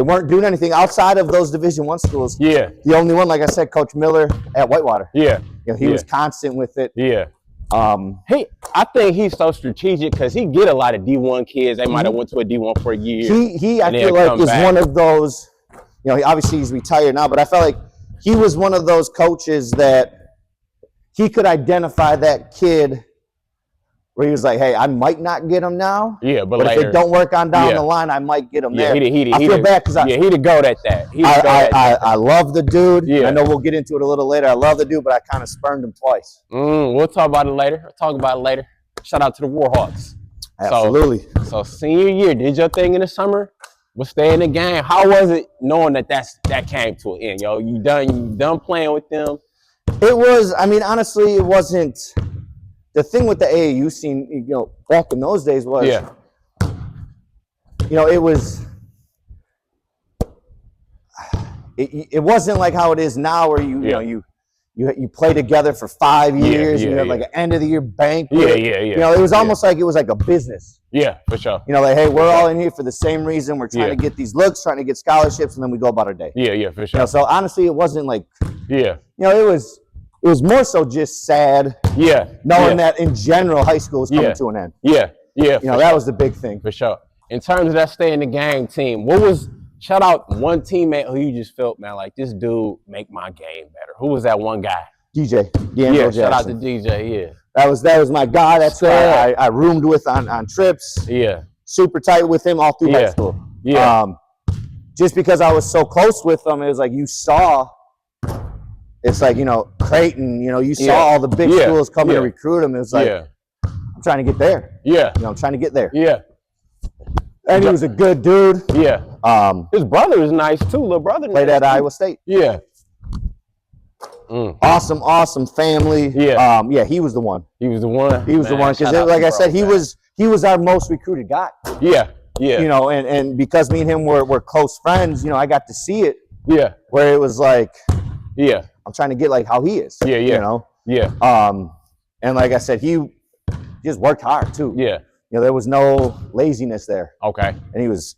weren't doing anything outside of those Division I schools. Yeah. The only one, like I said, Coach Miller at Whitewater. Yeah. You know, he was constant with it. Yeah. I think he's so strategic because he get a lot of D1 kids. They might have went to a D1 for a year. I feel like was one of those. You know, obviously he's retired now, but I felt like he was one of those coaches that he could identify that kid where he was like, hey, I might not get him now. Yeah, but later, if it don't work on down the line, I might get him there. I feel bad because he'd have go at that. I love the dude. Yeah. I know we'll get into it a little later. I love the dude, but I kind of spurned him twice. We'll talk about it later. Shout out to the Warhawks. Absolutely. So senior year, did your thing in the summer? We'll stay in the game. How was it knowing that came to an end, yo? You done playing with them? It was, I mean, honestly, it wasn't. The thing with the AAU scene, you know, back in those days was, you know, it was, it wasn't like how it is now where you know, you play together for 5 years, you have like an end of the year banquet. You know, it was almost like it was like a business. Yeah, for sure. You know, like, hey, we're all in here for the same reason. We're trying to get these looks, trying to get scholarships, and then we go about our day. Yeah, for sure. You know, so honestly, it wasn't like, you know, it was more so just sad. Knowing that in general, high school was coming to an end. You know, that was the big thing. For sure. In terms of that stay in the game team, shout out one teammate who you just felt, man, like this dude make my game better. Who was that one guy? DJ. Shout out to DJ, That was my guy. That's who I roomed with on trips. Super tight with him all through high school. Just because I was so close with him, it was like you saw. It's like, you know, Creighton. You know, you saw all the big schools coming to recruit him. It was like, I'm trying to get there. You know, I'm trying to get there. And he was a good dude. His brother is nice too. Little brother played at Iowa State. Awesome family. He was the one. He was the one because, like I said, he was our most recruited guy. You know, and because me and him were close friends, you know, I got to see it. Where it was like, I'm trying to get like how he is. You know. And like I said, he just worked hard too. You know, there was no laziness there. Okay. And he was.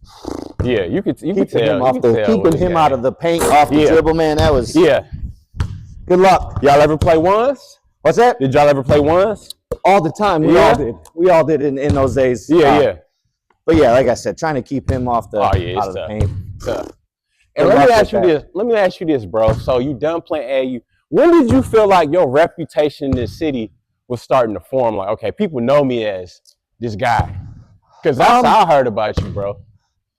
You could tell. Keeping him out of the paint, off the dribble, man. That was. Good luck. Y'all ever play ones? What's that? Did y'all ever play ones? All the time. We all did. We all did in those days. But yeah, like I said, trying to keep him off the out of the paint. And let me ask you this, bro. So you done playing AAU. When did you feel like your reputation in this city was starting to form? Like, okay, people know me as this guy. Because that's how I heard about you, bro.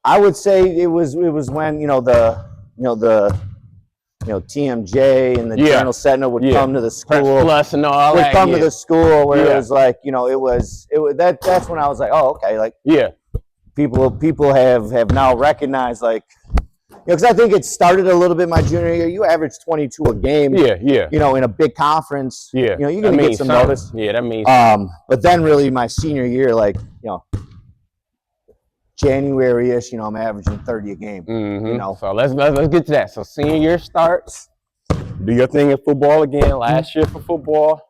I would say it was when, you know, TMJ and the Journal Sentinel would come to the school. Plus and all would that, come to the school where it was like, you know, that's when I was like, oh, okay, like people have now recognized, like, you know, because I think it started a little bit my junior year. You averaged 22 a game. You know, in a big conference. You know, you're gonna get some notice. That means. But then really my senior year, like, you know, January-ish, you know, I'm averaging 30 a game. You know, so let's get to that. So senior year starts. Do your thing in football again. Last year for football.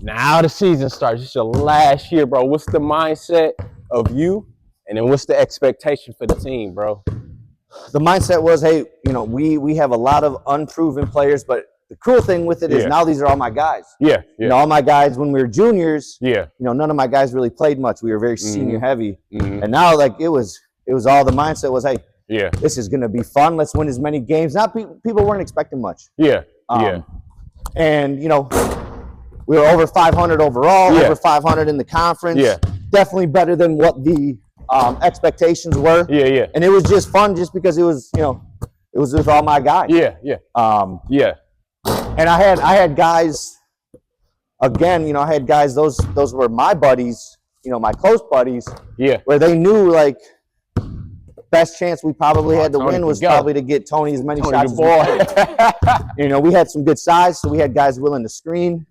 Now the season starts. It's your last year, bro. What's the mindset of you? And then what's the expectation for the team, bro? The mindset was, hey, we have a lot of unproven players, but the cool thing with it is now these are all my guys. Yeah. All my guys when we were juniors. Yeah. None of my guys really played much. We were very senior heavy, and now like it was all the mindset was, hey, this is gonna be fun. Let's win as many games. Not people weren't expecting much. And we were over 500 overall, over 500 in the conference. Yeah. Definitely better than what the expectations were. Yeah. And it was just fun, just because it was it was with all my guys. Yeah. And I had guys, again, I had guys, those were my buddies, my close buddies, where they knew, like, best chance we probably had to win was probably to get Tony as many shots as we could. We had some good size, so we had guys willing to screen.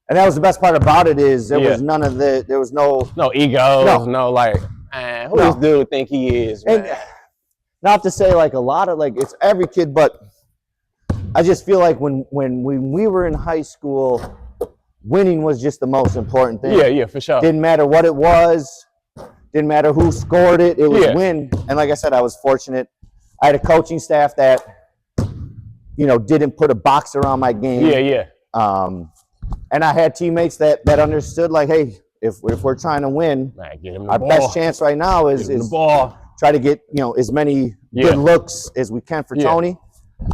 And that was the best part about it is there was none of there was no egos, no like, man, who this dude think he is, man? And not to say like a lot of, like, it's every kid, but I just feel like when we were in high school, winning was just the most important thing. Yeah, for sure. Didn't matter what it was. Didn't matter who scored it. It was win. And like I said, I was fortunate. I had a coaching staff that, didn't put a box around my game. And I had teammates that understood, like, hey, if we're trying to win, our best chance right now is try to get, as many good looks as we can for Tony.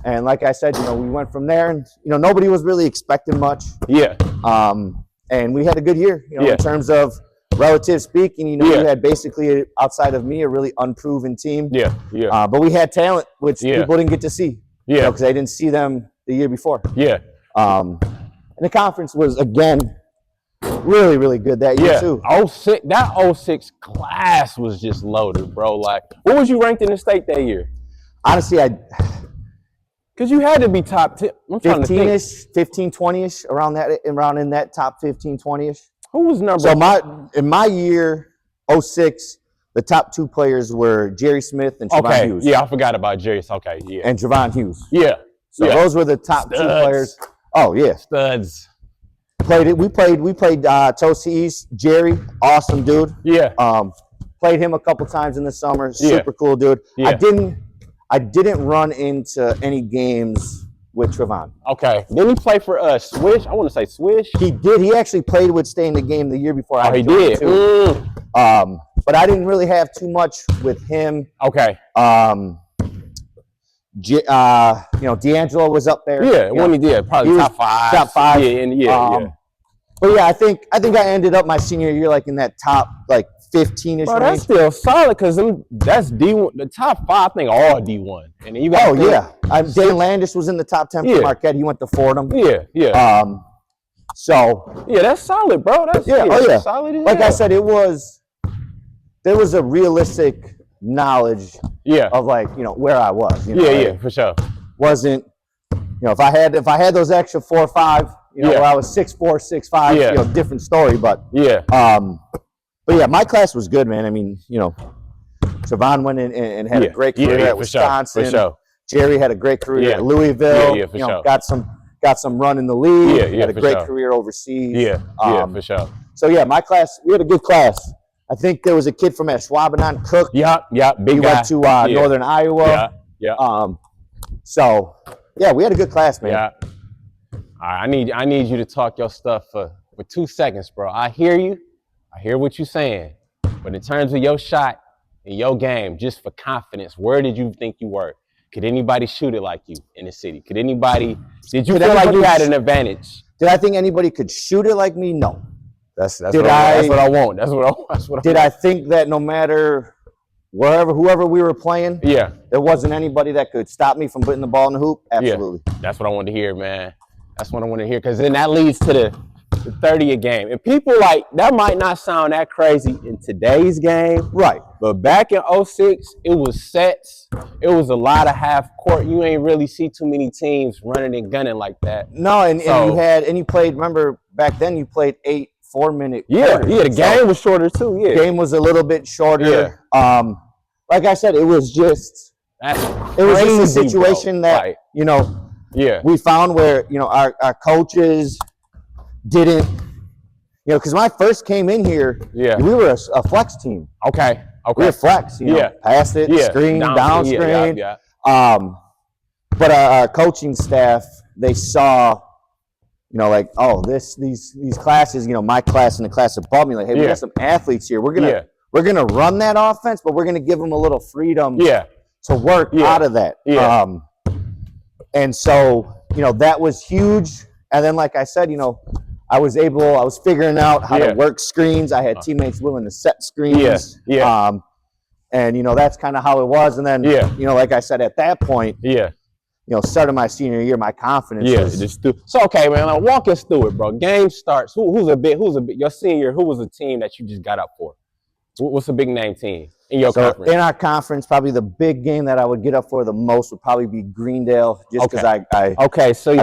And like I said, we went from there, and nobody was really expecting much. And we had a good year, in terms of relative speaking. We had basically, outside of me, a really unproven team. But we had talent, which people didn't get to see. Because they didn't see them the year before. And the conference was, again, really, really good that year too. That 06 class was just loaded, bro. Like, what was you ranked in the state that year? Honestly, because you had to be top 10. 15-ish, 15, 20-ish, around in that top 15, 20-ish. Who was number? So in my year, 06, the top two players were Jerry Smith and Trevon Hughes. Yeah, I forgot about Jerry. And Trevon Hughes. So those were the top two players. Oh yeah, studs. We played Toast East. Jerry, awesome dude. Played him a couple times in the summer. Super cool dude. I didn't run into any games with Trevon. Didn't he play for Swish? I want to say Swish. He did. He actually played with Stay in the Game the year before. He did. Too. But I didn't really have too much with him. D'Angelo was up there. When he did, probably top five. Top five. But yeah, I think I ended up my senior year like in that top like 15-ish range. That's still solid because that's D1. The top five, I think, all D1. And then you got Dan Landis was in the top 10 for Marquette. He went to Fordham. So that's solid, bro. That's solid. Like I said, there was a realistic knowledge of like where I was. For sure. Wasn't if I had those extra 4 or 5. Where I was 6'4", 6'5", different story. But but yeah, my class was good, man. I mean, Trevon went in and had a great career at Wisconsin. For sure. Jerry had a great career at Louisville. Got some run in the league. Had a great career overseas. For sure. So yeah, my class, we had a good class. I think there was a kid from Ashwaubenon, Cook. Big he guy. Went to Northern Iowa. So yeah, we had a good class, man. All right, I need you to talk your stuff for 2 seconds, bro. I hear you. I hear what you're saying. But in terms of your shot and your game, just for confidence, where did you think you were? Could anybody shoot it like you in the city? Did you feel like you had an advantage? Did I think anybody could shoot it like me? No. That's what I want. That's what I think that no matter whoever we were playing, there wasn't anybody that could stop me from putting the ball in the hoop? Absolutely. That's what I wanted to hear, man. That's what I want to hear, because then that leads to the 30 a game. And people that might not sound that crazy in today's game. Right. But back in 06, it was sets. It was a lot of half court. You ain't really see too many teams running and gunning like that. No, and you played, remember back then you played 8 4-minute quarters. The game was shorter too. The game was a little bit shorter. Like I said, it was just a situation that we found where our coaches didn't, because when I first came in here, Yeah. we were a flex team. Okay. We were flex, pass it, screen, down screen. Yeah. But our coaching staff, they saw, like, oh, these classes, my class and the class above me, like, hey, we got some athletes here. We're gonna run that offense, but we're gonna give them a little freedom to work out of that. And so, that was huge. And then, like I said, I was figuring out how to work screens. I had teammates willing to set screens. And, that's kind of how it was. And then, like I said, at that point, starting my senior year, my confidence was. So, okay, man, like, walk us through it, bro. Game starts. Who's a big, your senior year, who was a team that you just got up for? What's a big name team in your conference? In our conference, probably the big game that I would get up for the most would probably be Greendale, just because I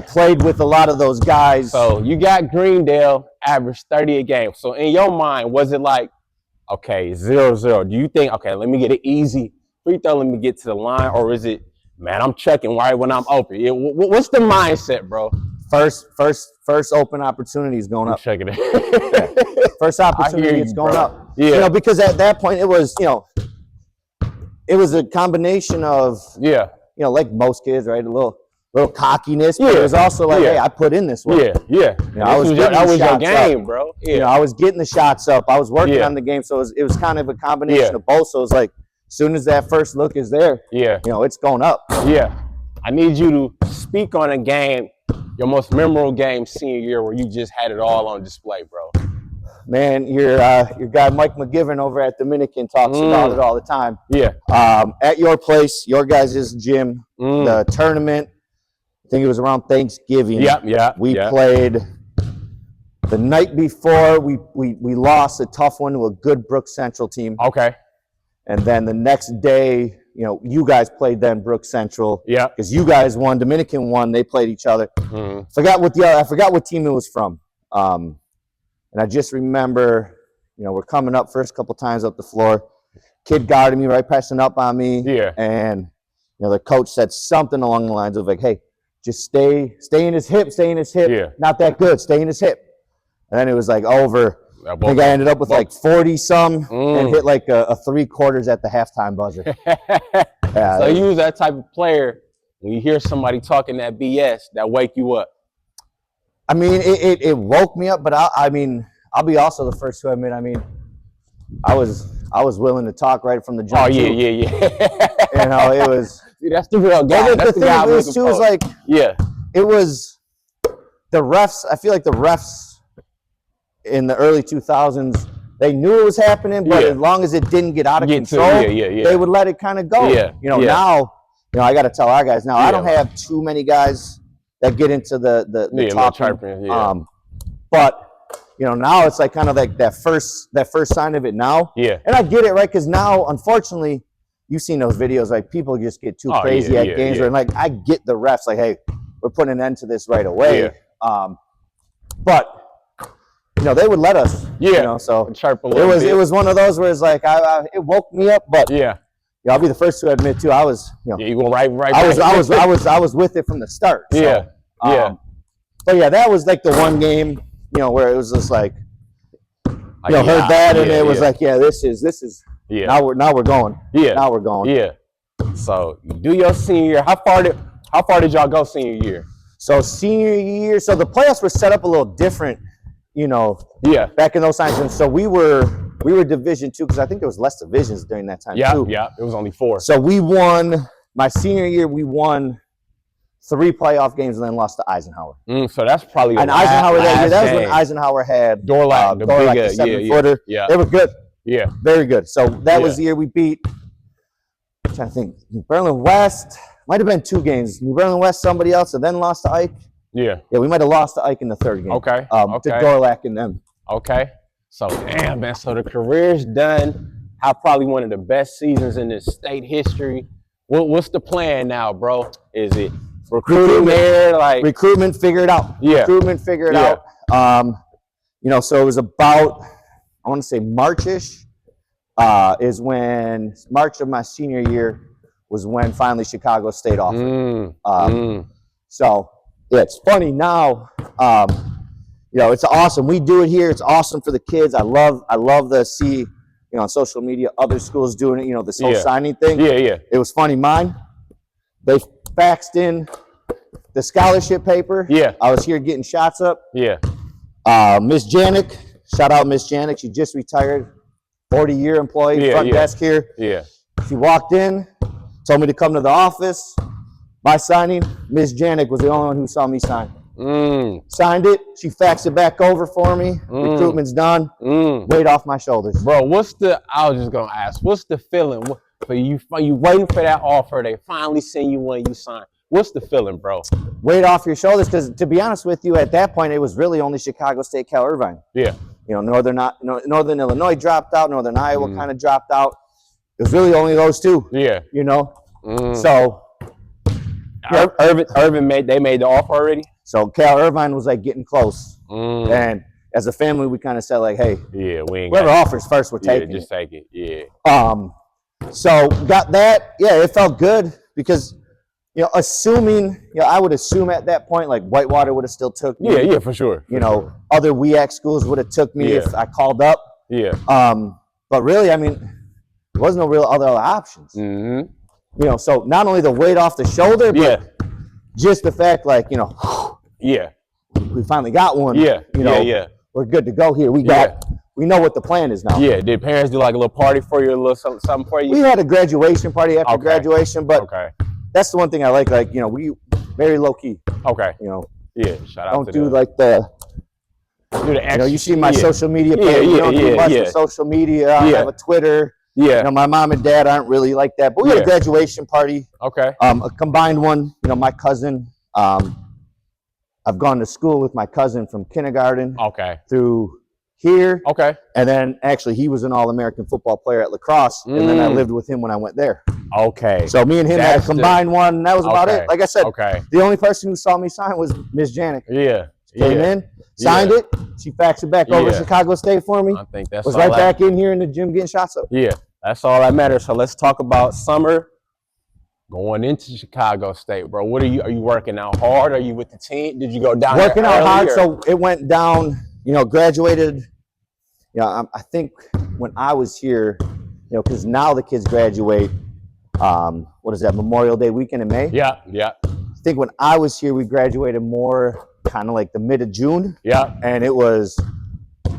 played with a lot of those guys. So you got Greendale, average 30 a game. So in your mind, was it like, okay, 0-0? Do you think, okay, let me get it easy free throw, let me get to the line, or is it, man, I'm checking right when I'm open? What's the mindset, bro? First open opportunity is going up. Checking it. First opportunity is going up. Yeah. Because at that point it was, it was a combination of, like most kids, right? A little cockiness, but it was also like, hey, I put in this work. That was your game, bro. I was getting the shots up. I was working on the game, so it was kind of a combination of both. So it was like, as soon as that first look is there, it's going up. I need you to speak on a game, your most memorable game senior year, where you just had it all on display, bro. Man, your guy Mike McGivern over at Dominican talks about it all the time. At your place, your guys' gym, the tournament, I think it was around Thanksgiving. We played the night before. We lost a tough one to a good Brooks Central team. Okay. And then the next day, you guys played then Brooks Central. Because you guys won, Dominican won. They played each other. I forgot what team it was from. And I just remember, we're coming up first couple times up the floor. Kid guarded me, right, pressing up on me. And, the coach said something along the lines of like, hey, just stay in his hip. Not that good. Stay in his hip. And then it was like over. I think I ended up with like 40-some and hit like a 3/4 at the halftime buzzer. So you was that type of player, when you hear somebody talking that BS, that wake you up? I mean, it woke me up, but I'll be also the first to admit, I was willing to talk right from the jump. Oh, yeah. It was. See, that's the real guy. That's the guy was too, was like, it was the refs. I feel like the refs in the early 2000s, they knew it was happening, but as long as it didn't get out of control, they would let it kind of go. Now, I got to tell our guys now, I don't have too many guys that get into the talking. But now it's like kind of like that first sign of it now. And I get it, right? Because now, unfortunately, you've seen those videos, like people just get too crazy at games. And like, I get the refs, like, hey, we're putting an end to this right away. But they would let us. So it was one of those where it's like it woke me up, but I'll be the first to admit too. I was you go right. I was with it from the start. So, But that was like the one game where it was just like heard that and it was like this is now we're going. Now we're going. So you do your senior year. How far did y'all go senior year? So senior year, so the playoffs were set up a little different. Back in those times, and so we were Division II because I think there was less divisions during that time too. It was only 4. So we won my senior year. We won 3 playoff games and then lost to Eisenhower. So that's probably Eisenhower that year. That was when Eisenhower had Dorlac, the 7-footer. They were good. Very good. So that was the year we beat. I'm trying to think. New Berlin West might have been 2 games. New Berlin West, somebody else, and then lost to Ike. We might have lost to Ike in the 3rd game. To Dorlac and them. So, damn, man. So the career's done. Have probably one of the best seasons in the state history. What's the plan now, bro? Is it recruiting there? Like recruitment, figure it out. Recruitment, figure it out. So it was about, I want to say March-ish, is when March of my senior year was when finally Chicago State offered. So. Yeah, it's funny now, it's awesome. We do it here. It's awesome for the kids. I love to see, on social media, other schools doing it, this whole signing thing. Yeah. It was funny. Mine, they faxed in the scholarship paper. Yeah. I was here getting shots up. Yeah. Miss Janik, shout out Miss Janik. She just retired, 40-year employee, front desk here. Yeah. She walked in, told me to come to the office. My signing, Miss Janik was the only one who saw me sign. Signed it. She faxed it back over for me. Recruitment's done. Weight off my shoulders. Bro, I was just going to ask, what's the feeling for you waiting for that offer? They finally send you one, you sign. What's the feeling, bro? Weight off your shoulders, because to be honest with you, at that point, it was really only Chicago State, Cal Irvine. Yeah. Northern Illinois dropped out. Northern Iowa kind of dropped out. It was really only those two. Yeah. So Irvin made the offer already. So Cal Irvine was like getting close, and as a family, we kind of said like, "Hey, whoever offers first, we're taking just take it." Yeah. So got that. Yeah, it felt good because, assuming, I would assume at that point, like Whitewater would have still took me. Yeah, for sure. Other WEAC schools would have took me if I called up. Yeah. But really, I mean, there was no real other options. So not only the weight off the shoulder, but just the fact, like, we finally got one. We're good to go here. We know what the plan is now. Yeah. Did parents do like a little party for you, a little something for you? We had a graduation party after graduation, but that's the one thing I like. Like, we very low key. Okay. Yeah. Shout out. Don't do like the. Do the extra, you see my social media page. Don't do much with social media. I have a Twitter. Yeah. My mom and dad aren't really like that. But we had a graduation party. Okay. A combined one. My cousin. I've gone to school with my cousin from kindergarten. Through here. Okay. And then actually he was an All-American football player at lacrosse. And then I lived with him when I went there. Okay. So me and him had a combined one. And that was about it. Like I said, the only person who saw me sign was Miss Janik. Yeah. Came in, signed it. She faxed it back over to Chicago State for me. I think that's was right back in here in the gym getting shots up. Yeah. That's all that matters. So let's talk about summer going into Chicago State, bro. What are you working out hard? Are you with the team? Did you go down working out hard? So it went down, graduated. I think when I was here, because now the kids graduate, what is that, Memorial Day weekend in May? Yeah. I think when I was here, we graduated more kind of like the mid of June. Yeah. And it was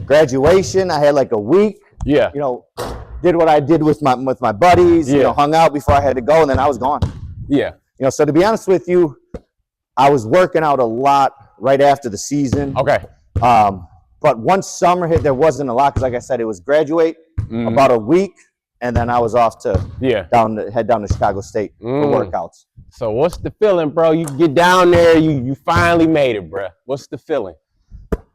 graduation. I had like a week. Yeah. Did what I did with my buddies, hung out before I had to go, and then I was gone. Yeah. So to be honest with you, I was working out a lot right after the season. Okay. But once summer hit, there wasn't a lot because, like I said, it was graduate, about a week, and then I was off to head down to Chicago State for workouts. So what's the feeling, bro? You get down there, you finally made it, bro. What's the feeling?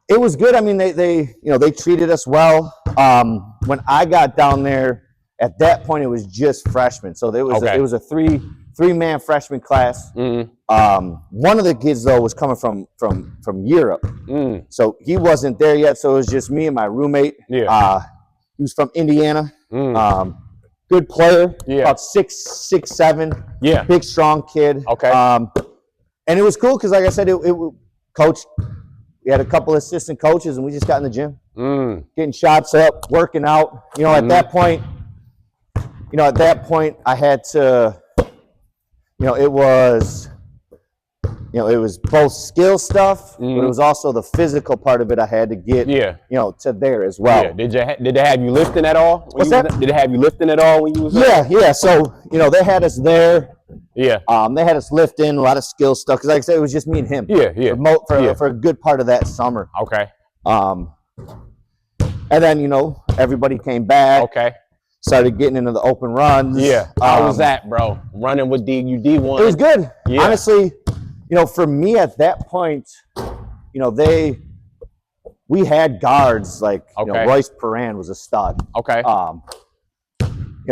It was good. I mean, they treated us well. When I got down there, at that point it was just freshmen. So it was a three-man freshman class. One of the kids though was coming from Europe, so he wasn't there yet. So it was just me and my roommate. Yeah. He was from Indiana. Good player. Yeah. About 6'7". Yeah. Big strong kid. Okay. And it was cool because, like I said, coach. We had a couple assistant coaches, and we just got in the gym, getting shots up, working out. At that point, I had to. It was both skill stuff, but it was also the physical part of it. I had to get, to there as well. Yeah. Did they have you lifting at all? What's that? Did they have you lifting at all when you was there? Yeah. So they had us there. Yeah. They had us lifting a lot of skill stuff because, like I said, it was just me and him. Yeah. For a good part of that summer. Okay. And then everybody came back. Okay. Started getting into the open runs. Yeah. How was that, bro? Running with D1. It was good. Yeah. Honestly, for me at that point, we had guards like Royce Perrin was a stud. Okay.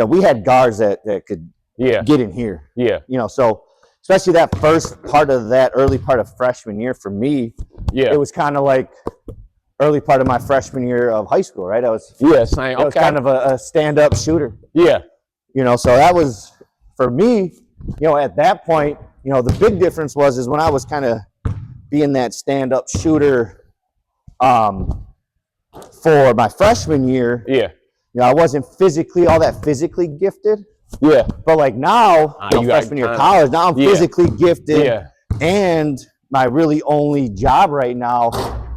We had guards that could get in here. Yeah. So especially that first part of that early part of freshman year for me, it was kind of like early part of my freshman year of high school, right? I was same. I was kind of a stand-up shooter. Yeah. So that was for me, at that point, the big difference is when I was kind of being that stand-up shooter, For my freshman year, Yeah. I wasn't all that physically gifted. Yeah. But like now, freshman year of college, now I'm physically gifted. Yeah. And my really only job right now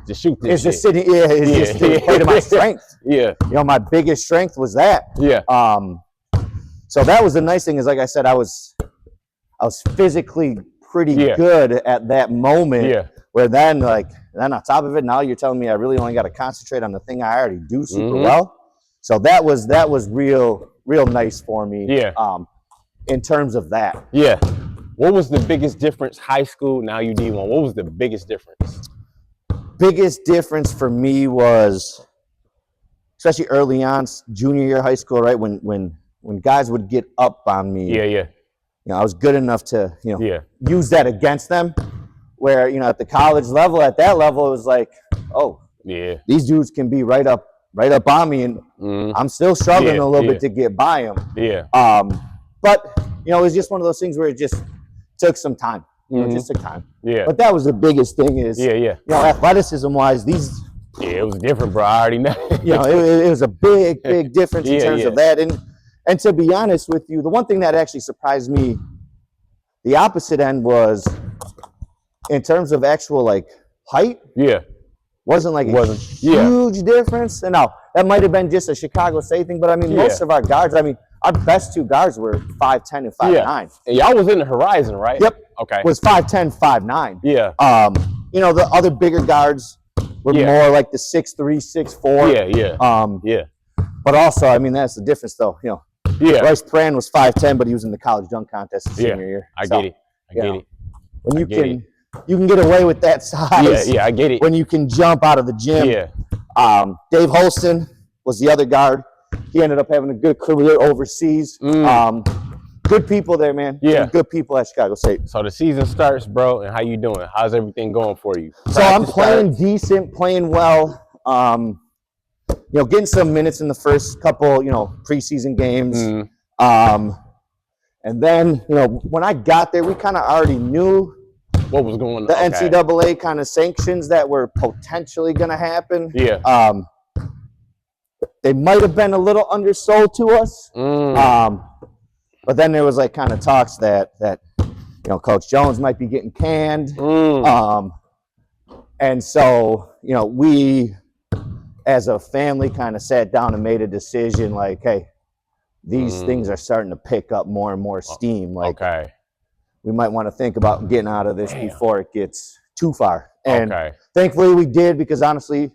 to shoot this is just sitting. Just to play to my strength. Yeah. My biggest strength was that. Yeah. So that was the nice thing is, like I said, I was physically pretty good at that moment. Yeah. Where then on top of it, now you're telling me I really only got to concentrate on the thing I already do super well. So that was real nice for me. Yeah. In terms of that. Yeah. What was the biggest difference? High school, now you D1. What was the biggest difference? Biggest difference for me was, especially early on, junior year of high school, right? When guys would get up on me. Yeah. I was good enough to, use that against them. Where, at the college level, at that level, it was like, oh, these dudes can be right up on me, and I'm still struggling a little bit to get by them. Yeah. But it was just one of those things where it just took some time. It just took time. Yeah. But that was the biggest thing is, athleticism wise, these. Yeah, it was different, bro. I already know. It was a big difference in terms of that. And to be honest with you, the one thing that actually surprised me, the opposite end was, in terms of actual height, wasn't a huge difference. And now that might have been just a Chicago State thing, but I mean, most of our guards, our best two guards were 5'10" and 5'9". And y'all was in the horizon, right? Yep. Okay. Was 5'10", 5'9". Yeah. The other bigger guards were more like the 6'3", 6'4". Yeah. But also, that's the difference, though. Royce Pran was 5'10", but he was in the college dunk contest his senior year. I get it. When you can get away with that size. Yeah, I get it. When you can jump out of the gym. Yeah. Dave Holston was the other guard. He ended up having a good career overseas. Good people there, man. Yeah. Good people at Chicago State. So the season starts, bro, and how you doing? How's everything going for you? So I'm playing decent, playing well. Getting some minutes in the first couple, preseason games. And then, when I got there, we kind of already knew what was going on. The NCAA kind of sanctions that were potentially going to happen. Yeah. They might have been a little undersold to us. But then there was kind of talks that Coach Jones might be getting canned. And so, we as a family kind of sat down and made a decision hey, these things are starting to pick up more and more steam. We might want to think about getting out of this before it gets too far. And thankfully we did, because honestly,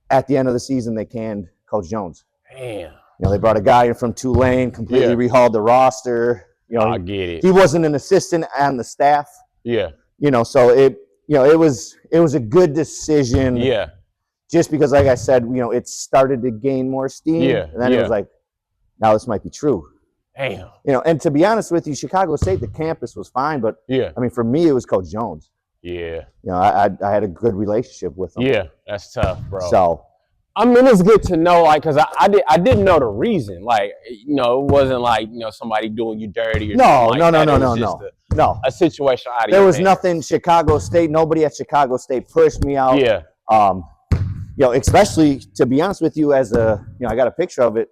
at the end of the season, they canned Coach Jones. Damn. They brought a guy in from Tulane, completely rehauled the roster. I get it. He wasn't an assistant on the staff. Yeah. So it was a good decision. Yeah. Just because, like I said, it started to gain more steam. Yeah. And then it was now this might be true. Damn. And to be honest with you, Chicago State, the campus was fine, but for me, it was Coach Jones. Yeah. I had a good relationship with him. Yeah, that's tough, bro. So, it's good to know, because I didn't know the reason. It wasn't somebody doing you dirty or no. A situation out of there was nothing Chicago State. Nobody at Chicago State pushed me out. Yeah. Especially, to be honest with you, as I got a picture of it.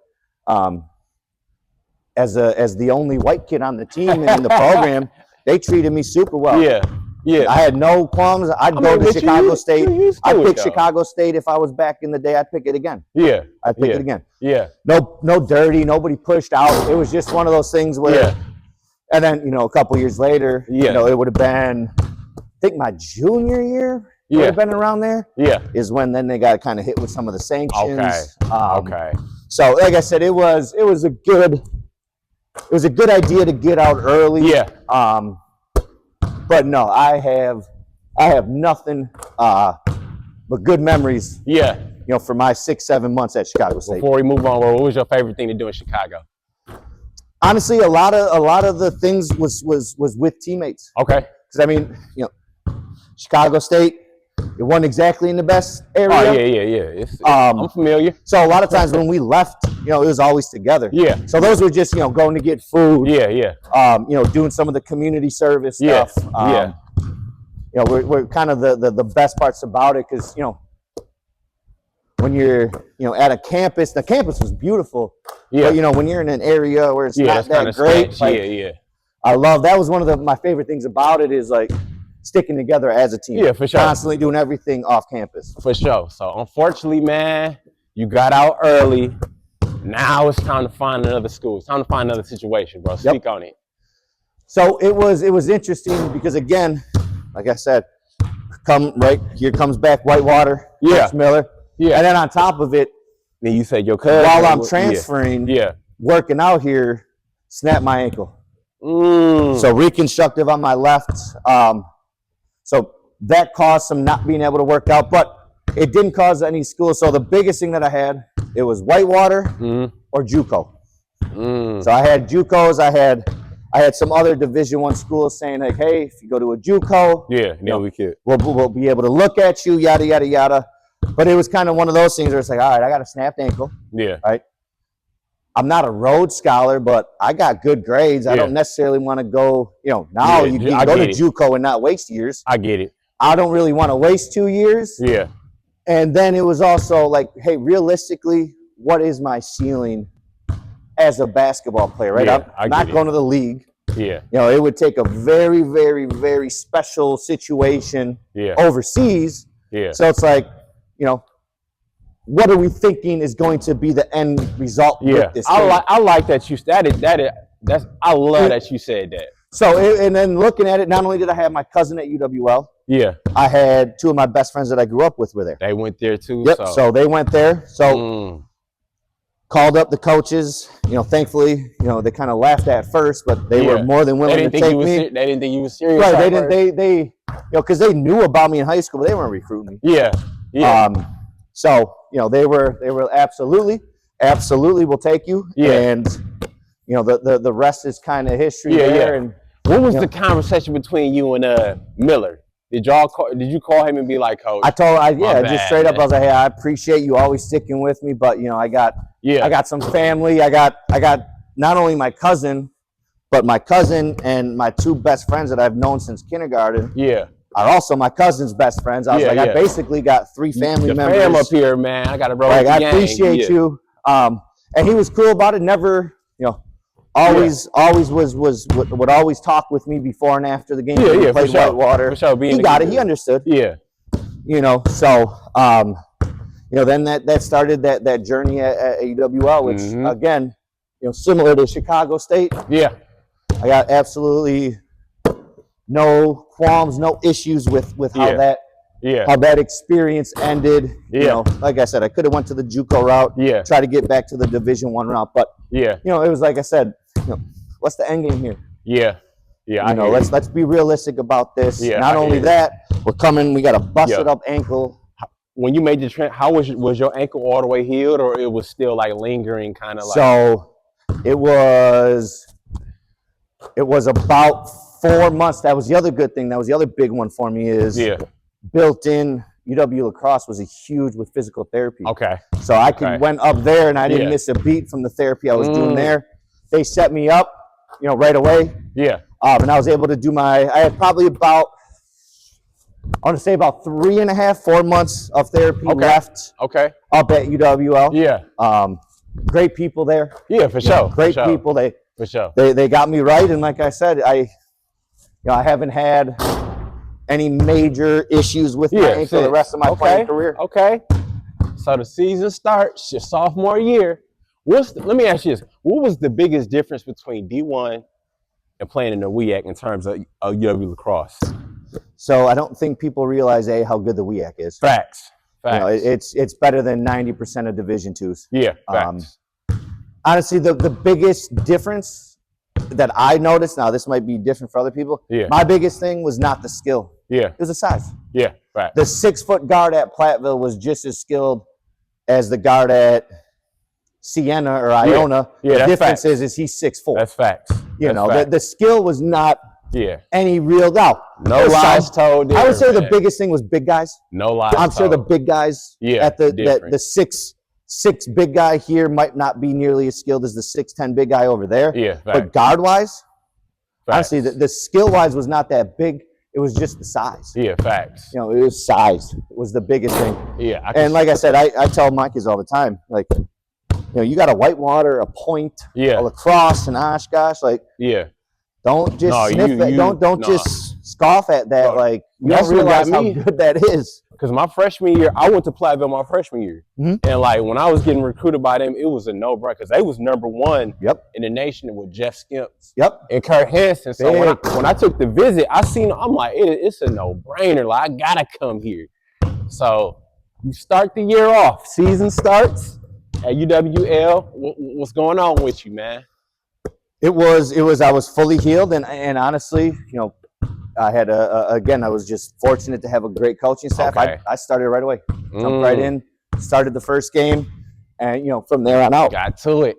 As the only white kid on the team and in the program, they treated me super well. Yeah. Yeah. I had no qualms. I'd go to Chicago State. I'd pick Chicago State if I was back in the day. I'd pick it again. Yeah. I'd pick it again. Yeah. No dirty. Nobody pushed out. It was just one of those things where, and then, a couple years later, it would have been, I think my junior year would have been around there. Yeah. Is when then they got kind of hit with some of the sanctions. Okay. So, like I said, it was a good idea to get out early. Yeah. But no, I have nothing but good memories. Yeah. For my 6-7 months at Chicago State. Before we move on, what was your favorite thing to do in Chicago? Honestly, a lot of the things was with teammates. Okay. Because Chicago State, it wasn't exactly in the best area. Oh yeah. I'm familiar. So a lot of times when we left, it was always together. Yeah. So those were just going to get food. Yeah. Doing some of the community service stuff. We're kind of the best parts about it, because when you're, at a campus, the campus was beautiful. Yeah. But, when you're in an area where it's not that great. like, I love, that was one of my favorite things about it is like sticking together as a team. Yeah, for sure. Constantly doing everything off campus. For sure. So unfortunately, man, you got out early. Now it's time to find another school. It's time to find another situation, bro. Speak on it. So it was interesting because, again, like I said, here comes back Whitewater, Coach Miller. Yeah. And then on top of it, then you said your cousin. While I'm transferring, working out here, snapped my ankle. So reconstructive on my left. So that caused some not being able to work out, but it didn't cause any school. So the biggest thing that I had, it was Whitewater or JUCO. So I had JUCOs. I had some other Division I schools saying like, hey, if you go to a JUCO, we'll be able to look at you, yada yada yada. But it was kind of one of those things where it's like, all right, I got a snapped ankle. Yeah. Right. I'm not a Rhodes Scholar, but I got good grades. I don't necessarily want to go, now you can go to JUCO and not waste years. I get it. I don't really want to waste 2 years. Yeah. And then it was also like, hey, realistically, what is my ceiling as a basketball player, right? Yeah, I'm not going to the league. Yeah. It would take a very, very, very special situation overseas. Yeah. So it's like, what are we thinking is going to be the end result with this? I like that you I love that you said that. So and then looking at it, not only did I have my cousin at UWL, I had two of my best friends that I grew up with were there. They went there too. Yep. So they went there. So called up the coaches. Thankfully, they kind of laughed at first, but they were more than willing to take me. They didn't think you were serious. Right. They didn't. They because they knew about me in high school, but they weren't recruiting me. Yeah. Yeah. So they were absolutely will take you. Yeah. And the rest is kind of history there. And what was the conversation between you and Miller? Did you call him and be like, Coach? I told just straight up. I was like, hey, I appreciate you always sticking with me, but I got some family. I got not only my cousin, but my cousin and my two best friends that I've known since kindergarten. Yeah. Are also my cousin's best friends. I was I basically got three family members. Fam up here, man. I got to bro. I appreciate you. And he was cool about it. Never, always would always talk with me before and after the game. Yeah, played Whitewater. For sure. He got it. He understood. Yeah. So then that started that journey at UWL, which again, similar to Chicago State. Yeah. I got absolutely no qualms, no issues with how that experience ended. Like I said, I could have went to the JUCO route, try to get back to the Division I route, but it was like I said, what's the end game here? Yeah. Let's be realistic about this. Not only that, we got a busted up ankle. When you made the trend, how was your ankle all the way healed, or it was still like lingering, kind of like? So it was about 4 months. That was the other good thing. That was the other big one for me is built in. UW La Crosse was huge with physical therapy. Okay. So I went up there and I didn't miss a beat from the therapy I was doing there. They set me up, right away. Yeah. And I was able to do I had probably about 3.5, 4 months of therapy left. Okay. Up at UWL. Yeah. Great people there. Yeah, for sure. Great people. For sure. They got me right, and like I said, I haven't had any major issues with my ankle the rest of my playing career. Okay. So the season starts your sophomore year. Let me ask you this: what was the biggest difference between D1 and playing in the WEAC in terms of UW La Crosse? So I don't think people realize how good the WEAC is. Facts. It's better than 90% of Division IIs. Yeah. Facts. Honestly, the biggest difference that I noticed, now this might be different for other people. Yeah. My biggest thing was not the skill. Yeah. It was the size. Yeah. Right. The 6-foot guard at Platteville was just as skilled as the guard at Siena or Iona. Yeah. The difference is he's 6'4". That's facts. The skill was not any real doubt. No lies told there, I would say the biggest thing was big guys. No lies I'm sure the big guys at the 6'6" big guy here might not be nearly as skilled as the 6'10" big guy over there. Yeah. But guard-wise, honestly, the skill-wise was not that big. it was just the size. Yeah, facts. You know, it was size. It was the biggest thing. Yeah. And like I said, I tell my kids all the time, like, you know, you got a Whitewater, a Point, a Lacrosse, an Oshkosh. Like, don't just sniff it. Don't just scoff at that. Like, you don't realize how good that is. Because my freshman year, I went to Platteville my freshman year. And like when I was getting recruited by them, it was a no-brainer because they was #1 in the nation with Jeff Skimps and Kurt Hansen. So when I took the visit, I seen, I'm like, it's a no-brainer. Like, I gotta come here. So you start the year off. Season starts at UWL. What's going on with you, man? It was. I was fully healed, and honestly, you know, I had again, I was just fortunate to have a great coaching staff. I started right away, jumped right in, started the first game, and you know, from there on out, got to it.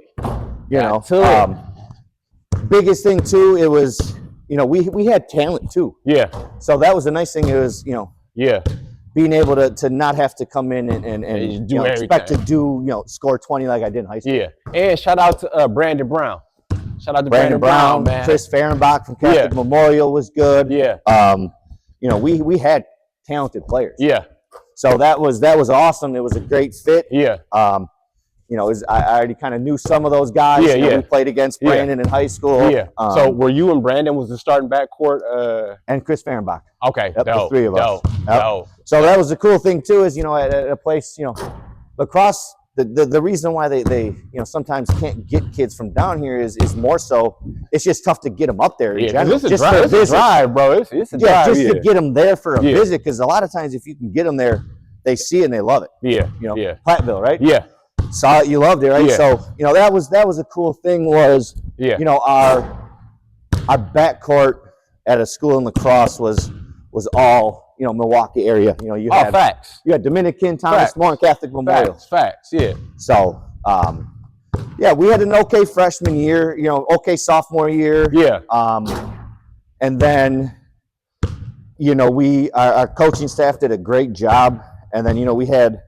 Biggest thing too, it was, you know, we had talent too. So that was the nice thing. It was, you know, being able to not have to come in and do expect to do, you know, score 20 like I did in high school. And shout out to Brandon Brown. Shout out to Brandon Brown, man. Chris Fehrenbach from Catholic Memorial was good. You know, we had talented players. So that was awesome. It was a great fit. You know, I already kind of knew some of those guys. You know, we played against Brandon in high school. So were you and Brandon was the starting backcourt? And Chris Fehrenbach. Okay. The three of us. Dope. So that was the cool thing too, is, you know, at a place, you know, lacrosse. The reason why they you know, sometimes can't get kids from down here is more so it's just tough to get them up there in general. It's a drive, bro. It's a drive. Just to get them there for a visit, because a lot of times if you can get them there, they see it and they love it. You know, Platteville, right? Saw it, you loved it, right? So, you know, that was a cool thing was, you know, our backcourt at a school in lacrosse was all, you know, Milwaukee area. You know, you had you had Dominican, Thomas More, and Catholic Memorial. Facts. So, we had an okay freshman year, you know, okay sophomore year. And then, you know, our coaching staff did a great job. And then, you know, we had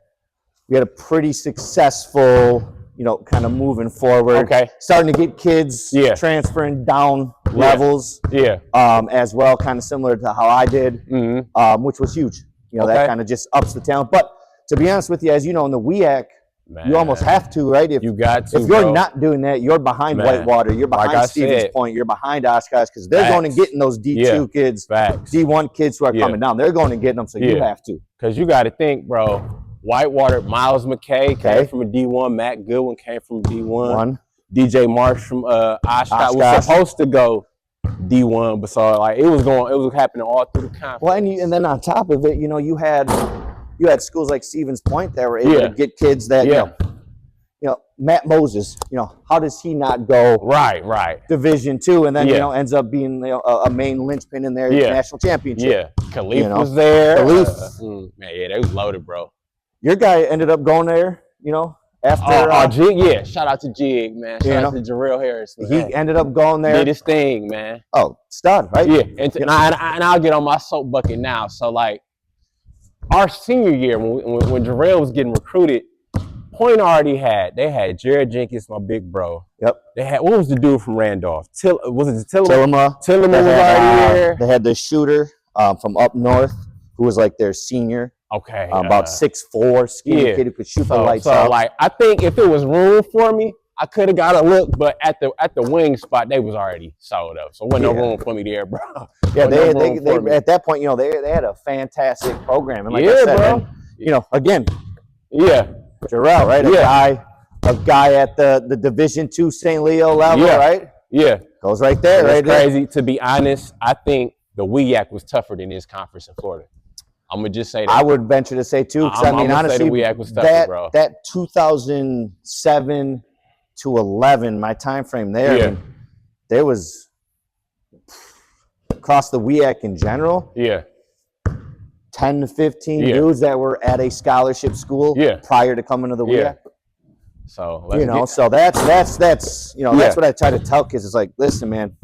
a pretty successful, you know, kind of moving forward. Starting to get kids transferring down levels. As well, kind of similar to how I did, which was huge. You know, that kind of just ups the talent. But to be honest with you, as you know, in the WEAC, you almost have to, right? If you're not doing that, you're behind Whitewater, you're behind Stevens Point, you're behind Oshkosh, because they're going to get in those D2 kids, D1 kids who are coming down. They're going to get them, so you have to. Because you got to think, bro, Whitewater, Miles McKay came from a D1, Matt Goodwin came from D1, DJ Marsh from Oshkosh was supposed to go D1, but so like it was happening all through the conference. Well, and then on top of it, you know, you had schools like Stevens Point that were able to get kids that you know, Matt Moses, you know, how does he not go Division II, and then you know, ends up being, you know, a main linchpin in their national championship. Khalif was there. Khalif. Man, they was loaded, bro. Your guy ended up going there, you know, after Jig, shout out to Jig, man. Shout out to Jarrell Harris. Man. He ended up going there. Did his thing, man. Oh, stud, right? And I'll get on my soap bucket now. So like our senior year, when Jarrell was getting recruited, Point already had Jared Jenkins, my big bro. They had, what was the dude from Randolph? Was it Tillema? Tillema was already there. They had the shooter from up north who was like their senior. About 6'4", skinny kid who could shoot the lights out. So like, I think if there was room for me, I could have got a look, but at the wing spot, they was already sold up. So wasn't no room for me there, bro. They at that point, you know, they had a fantastic program. And like I said, bro. And, you know, again, Jarrell, right? A guy at the Division II St. Leo level, right? Goes right there, right? Crazy. To be honest, I think the WEAC was tougher than this conference in Florida. I'm gonna just say that. I would venture to say too, because I mean, honestly, that 2007 to 11, my time frame there, I mean, there was across the WEAC in general, 10 to 15 dudes that were at a scholarship school prior to coming to the WEAC. So you know, so that's you know, that's what I try to tell kids. It's like, listen, man,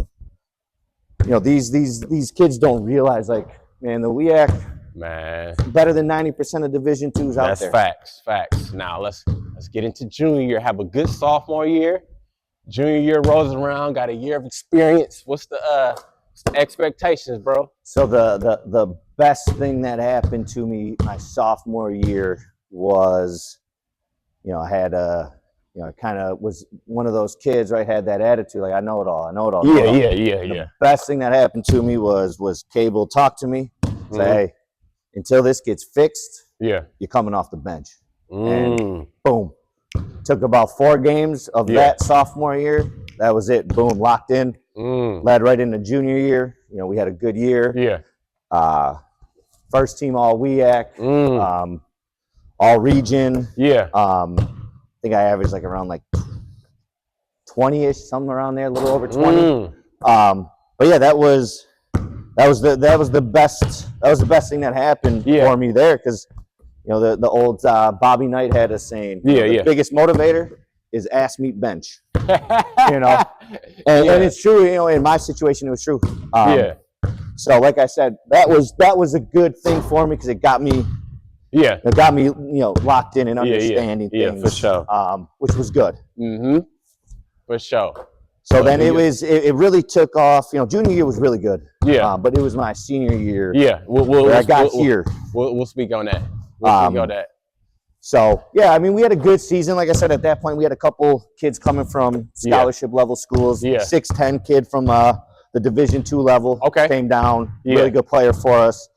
you know, these kids don't realize, like, man, the WEAC. Man, better than 90% of Division II's out there. That's facts. Now let's get into junior year. Have a good sophomore year. Junior year rolls around. Got a year of experience. What's the Expectations, bro. So the best thing that happened to me my sophomore year was, I had I kind of was one of those kids, right? Had that attitude, like I know it all. Yeah. The best thing that happened to me was Cable talk to me, say, hey, until this gets fixed, you're coming off the bench. And boom, took about 4 games of that sophomore year. That was it. Boom, locked in. Led right into junior year. We had a good year. First team all WEAC, all region. I think I averaged like around like 20-ish, something around there, a little over 20. But yeah, that was the best thing that happened for me there, because the old Bobby Knight had a saying, the biggest motivator is ass meet bench. And it's true. In my situation, it was true. So like I said, that was a good thing for me, because it got me. It got me, locked in and understanding things. For sure. Which was good. For sure. So then it really took off. Junior year was really good. But it was my senior year. Where I got here. We'll speak on that. We'll speak on that. So yeah, I mean, we had a good season. Like I said, at that point, we had a couple kids coming from scholarship level schools. 6'10" kid from the Division II level came down. Really good player for us.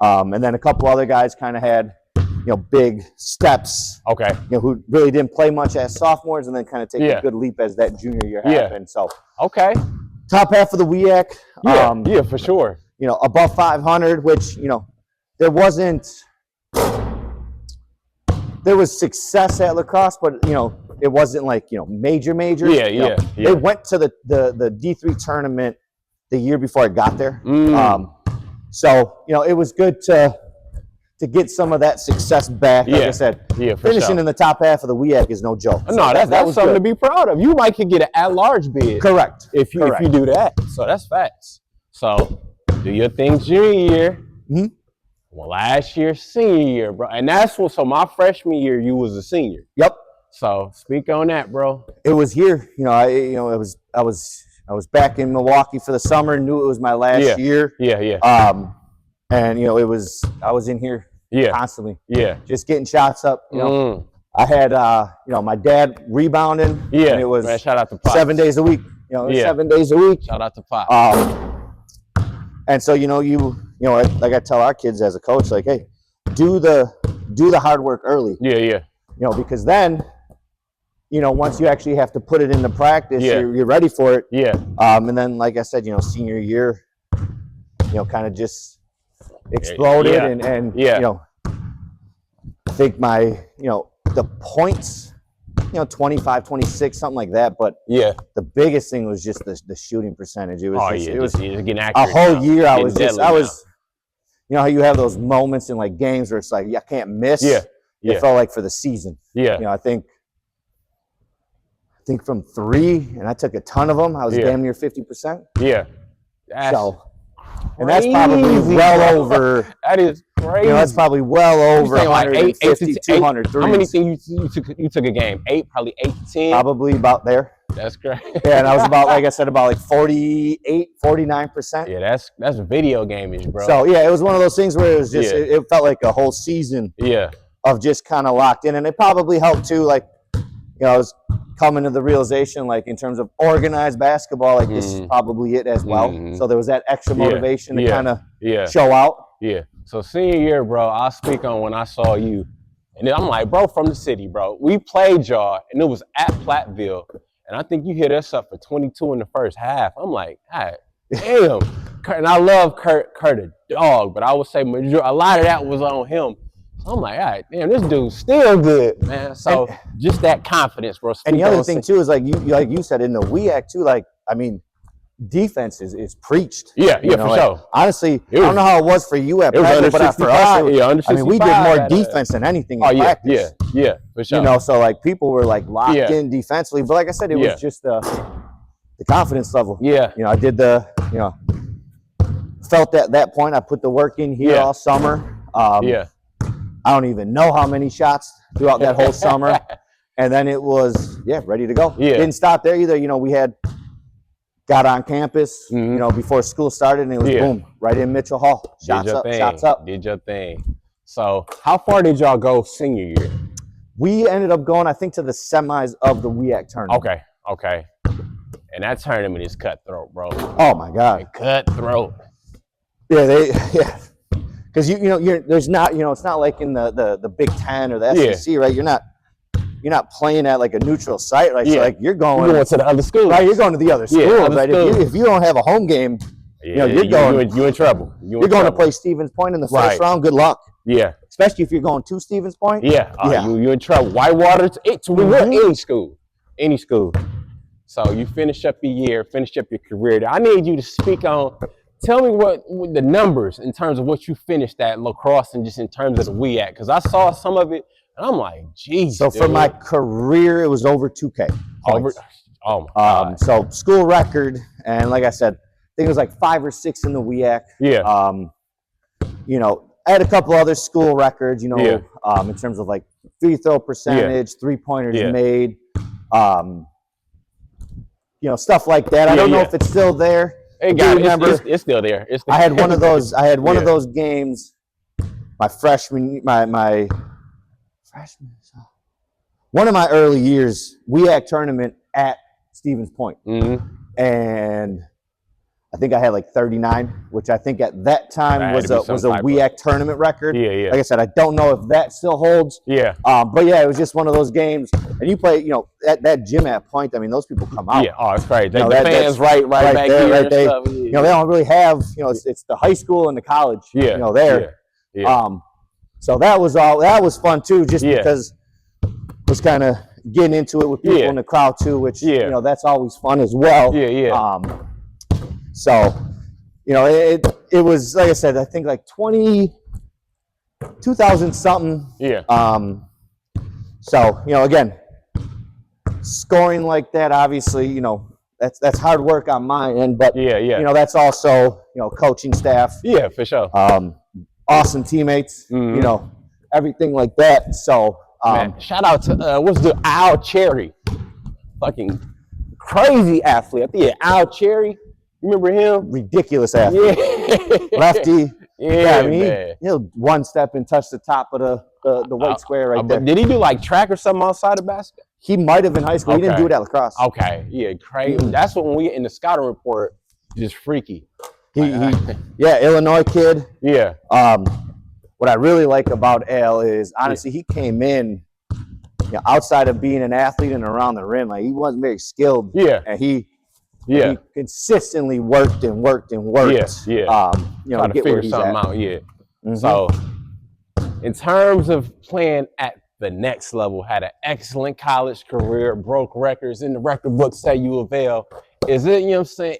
And then a couple other guys kind of had, big steps. Who really didn't play much as sophomores, and then kind of take a good leap as that junior year happened. So top half of the WEAC. For sure. Above 500, which there wasn't. There was success at lacrosse, but it wasn't like major. They went to the D3 tournament the year before I got there. So, it was good to get some of that success back. Like I said, finishing in the top half of the WEAC is no joke. So no, that's something to be proud of. You might could get an at-large bid. Correct. If you do that. So that's facts. So do your thing junior year. Well, last year, senior year, bro. And that's what, so my freshman year, you was a senior. Yep. So speak on that, bro. It was here. I was back in Milwaukee for the summer. Knew it was my last year. And I was in here constantly. Just getting shots up. I had my dad rebounding. And it was shout out to Pops. 7 days a week. 7 days a week. Shout out to Pops. And so like I tell our kids as a coach, like, hey, do the hard work early. Because then, once you actually have to put it into practice, you're ready for it. And then, like I said, senior year, kind of just exploded. And I think my, the points, 25, 26, something like that. But the biggest thing was just the shooting percentage. It was it was getting accurate a whole year. I was how you have those moments in like games where it's like, I can't miss. It felt like for the season. I think from 3, and I took a ton of them. I was damn near 50%. And that's probably well over. That is crazy. That's probably well over 150, 200 threes. How many things you took a game? 8, probably 8 to 10. Probably about there. That's great. And I was about, like I said, about like 48, 49%. Yeah, that's video gaming, bro. So yeah, it was one of those things where it was just it felt like a whole season. Of just kind of locked in, and it probably helped too. Like, I was coming to the realization, like in terms of organized basketball, like this is probably it as well. So there was that extra motivation to kind of show out. So senior year, bro, I'll speak on when I saw you. And then I'm like, bro, from the city, bro. We played y'all, and it was at Platteville. And I think you hit us up for 22 in the first half. I'm like, God damn. And I love Kurt a dog, but I would say a lot of that was on him. So I'm like, all right, damn, this dude's still good, man. So just that confidence, bro. And the other thing, too, is like you said in the WEAC, too, like, I mean, defense is preached. For sure. Honestly, I don't know how it was for you at practice, but for us, I mean, we did more defense than anything in practice. For sure. So like people were like locked in defensively, but like I said, it was just the confidence level. I did felt that point. I put the work in here all summer. I don't even know how many shots throughout that whole summer. And then it was, ready to go. Didn't stop there either. We had got on campus, before school started, and it was boom, right in Mitchell Hall. Shots up. Did your thing. So how far did y'all go senior year? We ended up going, I think, to the semis of the WEAC tournament. Okay. And that tournament is cutthroat, bro. Oh my God. Cutthroat. Yeah, because there's not, it's not like in the Big Ten or the SEC, right? You're not playing at like a neutral site, right? So like you're going to the other school, right? You're going to the other schools, right? If you don't have a home game, you're in trouble. You're going to play Stevens Point in the first round. Good luck. Yeah, especially if you're going to Stevens Point. Yeah. You're in trouble. Whitewater, any school. So you finish up your year, finish up your career. I need you to speak on. Tell me what the numbers in terms of what you finished at lacrosse and just in terms of the WEAC, because I saw some of it and I'm like, geez. So for my career, it was over 2K. Oh my God. So school record, and like I said, I think it was like 5 or 6 in the WEAC. Yeah. I had a couple other school records, in terms of like free throw percentage, 3-pointers made, stuff like that. I don't know if it's still there. It's still there. I had one of those. I had one of those games. My freshman, one of my early years, WEAC tournament at Stevens Point, and I think I had like 39, which I think at that time was a WEAC tournament record. Yeah. Like I said, I don't know if that still holds. Yeah. But yeah, it was just one of those games. And you play, at that gym at Point, I mean, those people come out. Yeah. Oh, it's crazy. The fans right back there, here. Right there. They don't really have, it's the high school and the college. There. Yeah. So that was fun too, just because I was kind of getting into it with people in the crowd too, which that's always fun as well. Yeah. So, it was, like I said, I think like 2000 something. Yeah. So, again, scoring like that, obviously, that's hard work on my end, but that's also, coaching staff. Yeah, for sure. Awesome teammates, everything like that. So, man, shout out to what's the Al Cherry, fucking crazy athlete. I think Al Cherry. You remember him? Ridiculous athlete. Yeah. Lefty. Yeah, I mean, he'll one step and touch the top of the white square right there. Did he do like track or something outside of basketball? He might have in high school. He didn't do it at lacrosse. Okay. Yeah, crazy. That's when we in the scouting report, just freaky. Illinois kid. Yeah. What I really like about Al is honestly he came in outside of being an athlete and around the rim, like he wasn't very skilled. Yeah. And he consistently worked. Yeah. To get figure something out. Yeah. So, in terms of playing at the next level, had an excellent college career, broke records in the record books at U of L. Is it,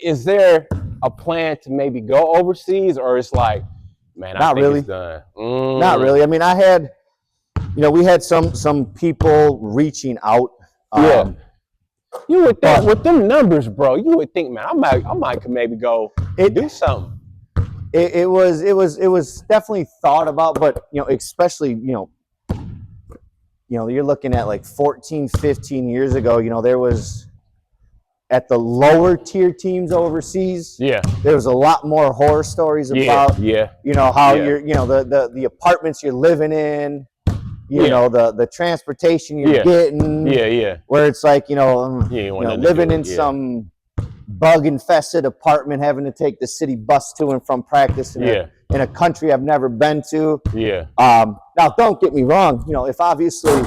is there a plan to maybe go overseas, or it's like, man, I think it's done? Not really. I mean, I had, we had some people reaching out. You would think with them numbers, bro. You would think, man, I might could maybe go do something. It was definitely thought about, but especially you're looking at like 14, 15 years ago. There was at the lower tier teams overseas. Yeah, there was a lot more horror stories about how you're the apartments you're living in. The transportation you're getting. Where it's like, living in some bug-infested apartment, having to take the city bus to and from practice in a country I've never been to. Now, don't get me wrong. If obviously,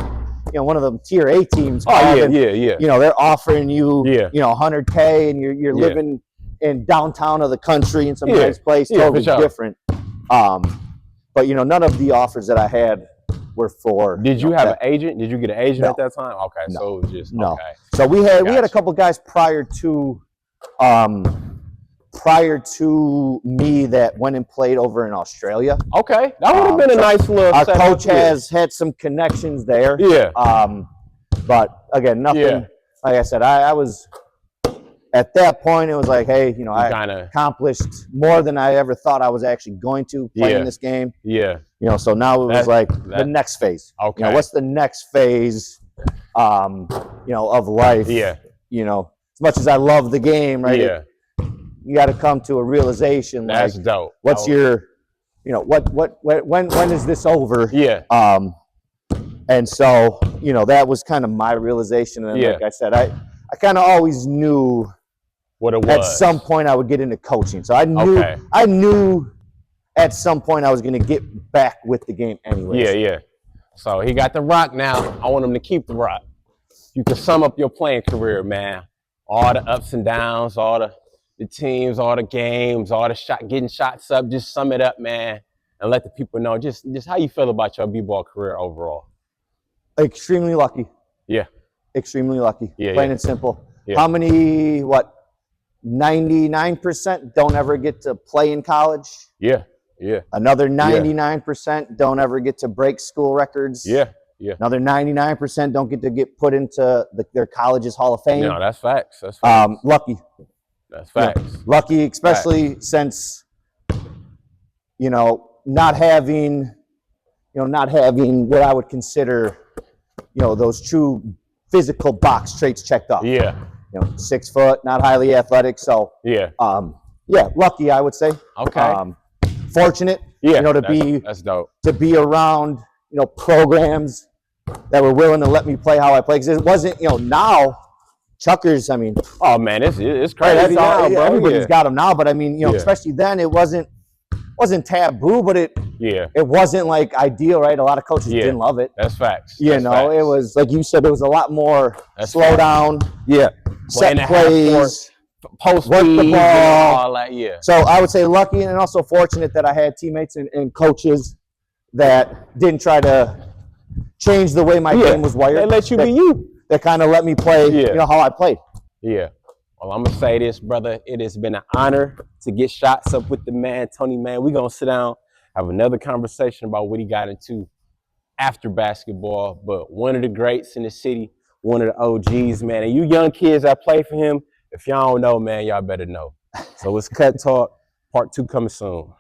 one of the tier A teams. They're offering you, $100K, and you're living in downtown of the country in some nice place, totally different. But none of the offers that I had were for. Did you have an agent? Did you get an agent at that time? Okay, so it was just okay. So we had a couple guys prior to me that went and played over in Australia. Okay, that would have been a nice little. Our coach has had some connections there. Yeah. But again, nothing. Yeah. Like I said, I was at that point. It was like, hey, I accomplished more than I ever thought I was actually going to playing this game. Yeah. So now it was the next phase. Okay. What's the next phase? Of life. Yeah. As much as I love the game, right? Yeah. you got to come to a realization. That's like, dope. What's your, you know, when is this over? Yeah. And so, you know, that was kind of my realization. And like I said, I kind of always knew what it was. At some point I would get into coaching. So I knew at some point I was going to get back with the game anyway. Yeah. So he got the rock now. I want him to keep the rock. You can sum up your playing career, man. All the ups and downs, all the teams, all the games, all the getting shots up. Just sum it up, man, and let the people know just how you feel about your b-ball career overall. Extremely lucky. Yeah. Extremely lucky. Yeah. Plain and simple. Yeah. How many, 99% don't ever get to play in college? Yeah. Another 99% don't ever get to break school records. Yeah. Another 99% don't get put into their college's Hall of Fame. No, that's facts. That's facts. Lucky. That's facts. Yeah. Lucky, especially since, not having what I would consider, those true physical box traits checked off. Yeah. 6 foot, not highly athletic. So lucky, I would say. Okay. Fortunate, that's dope. To be around, programs that were willing to let me play how I play. Because it wasn't, now, chuckers, I mean. Oh, man, it's crazy now, bro. Everybody's got them now. But, I mean, especially then, it wasn't taboo, but it wasn't, like, ideal, right? A lot of coaches didn't love it. That's facts. It was, like you said, it was a lot more slow down. Yeah. Set plays. Post work the ball, all that, So I would say lucky and also fortunate that I had teammates and coaches that didn't try to change the way my game was wired. They let you be you. They kind of let me play, how I played. Yeah. Well, I'm going to say this, brother. It has been an honor to get shots up with the man, Tony, man. We're going to sit down, have another conversation about what he got into after basketball. But one of the greats in the city, one of the OGs, man. And you young kids that play for him, if y'all don't know, man, y'all better know. So it's Cut Talk, part 2 coming soon.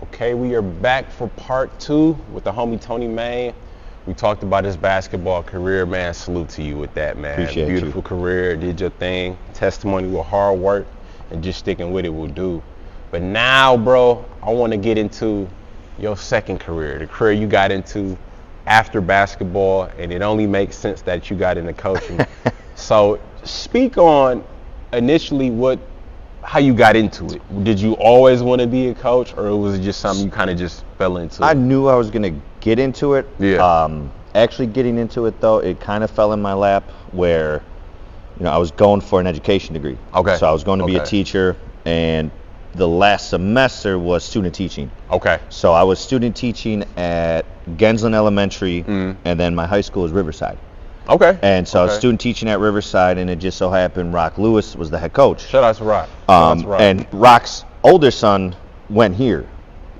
Okay, we are back for part 2 with the homie Tony Main. We talked about his basketball career, man. Salute to you with that, man. Appreciate Beautiful career, did your thing. Testimony with hard work and just sticking with it will do. But now, bro, I want to get into your second career, the career you got into after basketball, and it only makes sense that you got into coaching. So speak on initially how you got into it. Did you always want to be a coach, or was it just something you kind of just fell into? I knew I was going to get into it. Yeah. Actually getting into it, though, it kind of fell in my lap where, I was going for an education degree. Okay. So I was going to be a teacher, and the last semester was student teaching. Okay. So I was student teaching at Gensland Elementary, and then my high school was Riverside. Okay. And so I was student teaching at Riverside, and it just so happened Rock Lewis was the head coach. Shout out to Rock. And Rock's older son went here.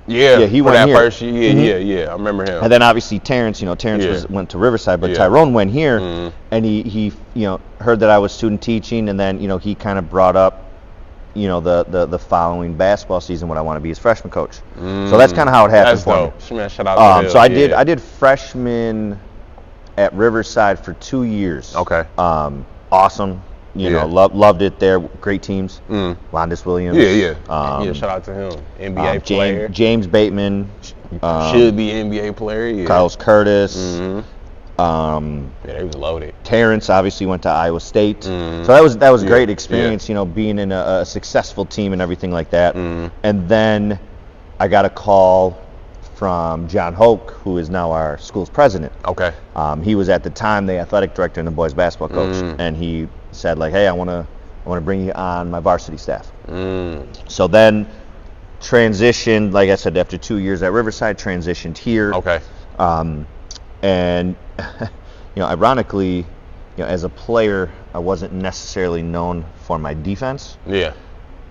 Yeah, he went that here. First year. Yeah, I remember him. And then obviously Terrence, went to Riverside, but Tyrone went here, and he heard that I was student teaching, and then he kind of brought up the following basketball season when I want to be his freshman coach. So that's kind of how it happened for me. Man, shout out to him. So I did freshman at Riverside for 2 years. Okay. Awesome. Loved it there. Great teams. Londis Williams. Yeah, shout out to him. NBA player. James Bateman. Should be NBA player. Yeah. Carlos Curtis. They was loaded. Terrence obviously went to Iowa State. So that was a great experience, being in a successful team and everything like that. And then I got a call from John Hoke, who is now our school's president. Okay. He was at the time the athletic director and the boys basketball coach, and he said like, "Hey, I want to bring you on my varsity staff." So then transitioned, like I said, after 2 years at Riverside, transitioned here. Okay. And ironically, as a player, I wasn't necessarily known for my defense. Yeah.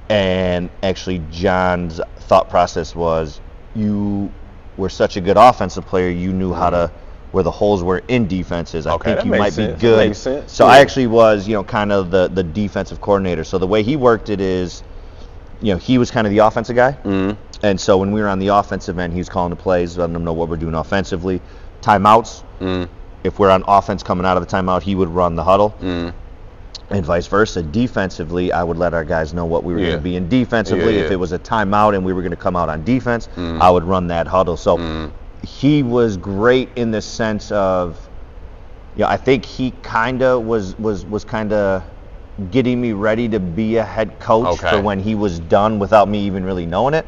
And actually, John's thought process was, you were such a good offensive player, you knew how to, where the holes were in defenses. I think you might be good. That makes sense. So I actually was, kind of the defensive coordinator. So the way he worked it is, he was kind of the offensive guy. And so when we were on the offensive end, he was calling the plays, letting them know what we're doing offensively. Timeouts, if we're on offense coming out of the timeout, he would run the huddle. And vice versa. Defensively, I would let our guys know what we were going to be in defensively. If it was a timeout and we were going to come out on defense, I would run that huddle. So he was great in the sense of, I think he kind of was kind of getting me ready to be a head coach for when he was done without me even really knowing it.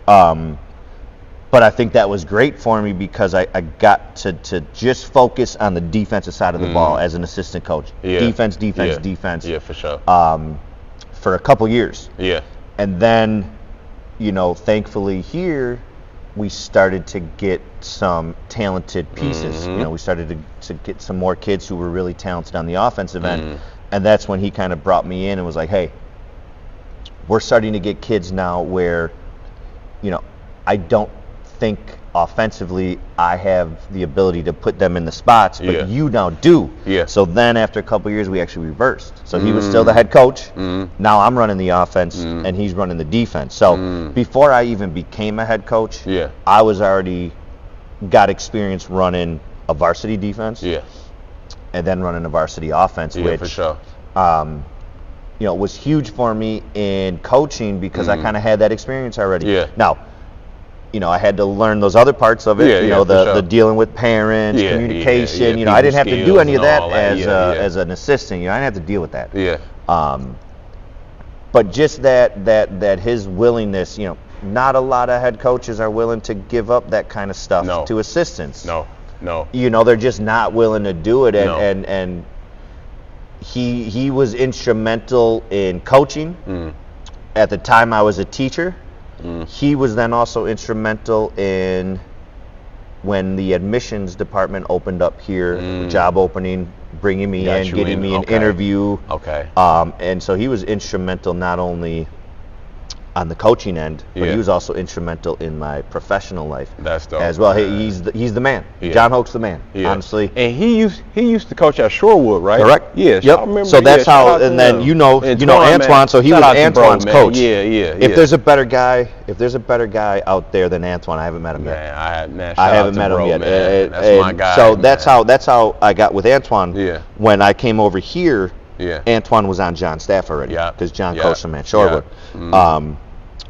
But I think that was great for me because I got to just focus on the defensive side of the ball as an assistant coach. Defense. Yeah, for sure. For a couple years. Yeah. And then, thankfully here, we started to get some talented pieces. We started to get some more kids who were really talented on the offensive end. And that's when he kind of brought me in and was like, hey, we're starting to get kids now where, I don't think offensively I have the ability to put them in the spots, but you now do. So then after a couple of years, we actually reversed. So he was still the head coach. Now I'm running the offense and he's running the defense. So before I even became a head coach, I was already got experience running a varsity defense and then running a varsity offense, which for sure. Was huge for me in coaching because I kind of had that experience already. Now, I had to learn those other parts of it, the dealing with parents, communication, I didn't have to do any of that as an assistant, I didn't have to deal with that. But just that his willingness, not a lot of head coaches are willing to give up that kind of stuff to assistants. No. They're just not willing to do it, and he was instrumental in coaching. At the time I was a teacher. He was then also instrumental in when the admissions department opened up here, job opening, bringing me in, getting me an interview. And so he was instrumental not only on the coaching end, but he was also instrumental in my professional life. That's dope. As well. He's the man. John Hoke's the man, honestly. And he used to coach at Shorewood, right? Correct. Yep. I remember, so that's how. And then Antoine. Man. So he was Antoine's coach. If there's a better guy out there than Antoine, I haven't met him yet. I haven't met him yet. That's my guy. So that's how I got with Antoine. When I came over here, Antoine was on John's staff already because John coached him at Shorewood.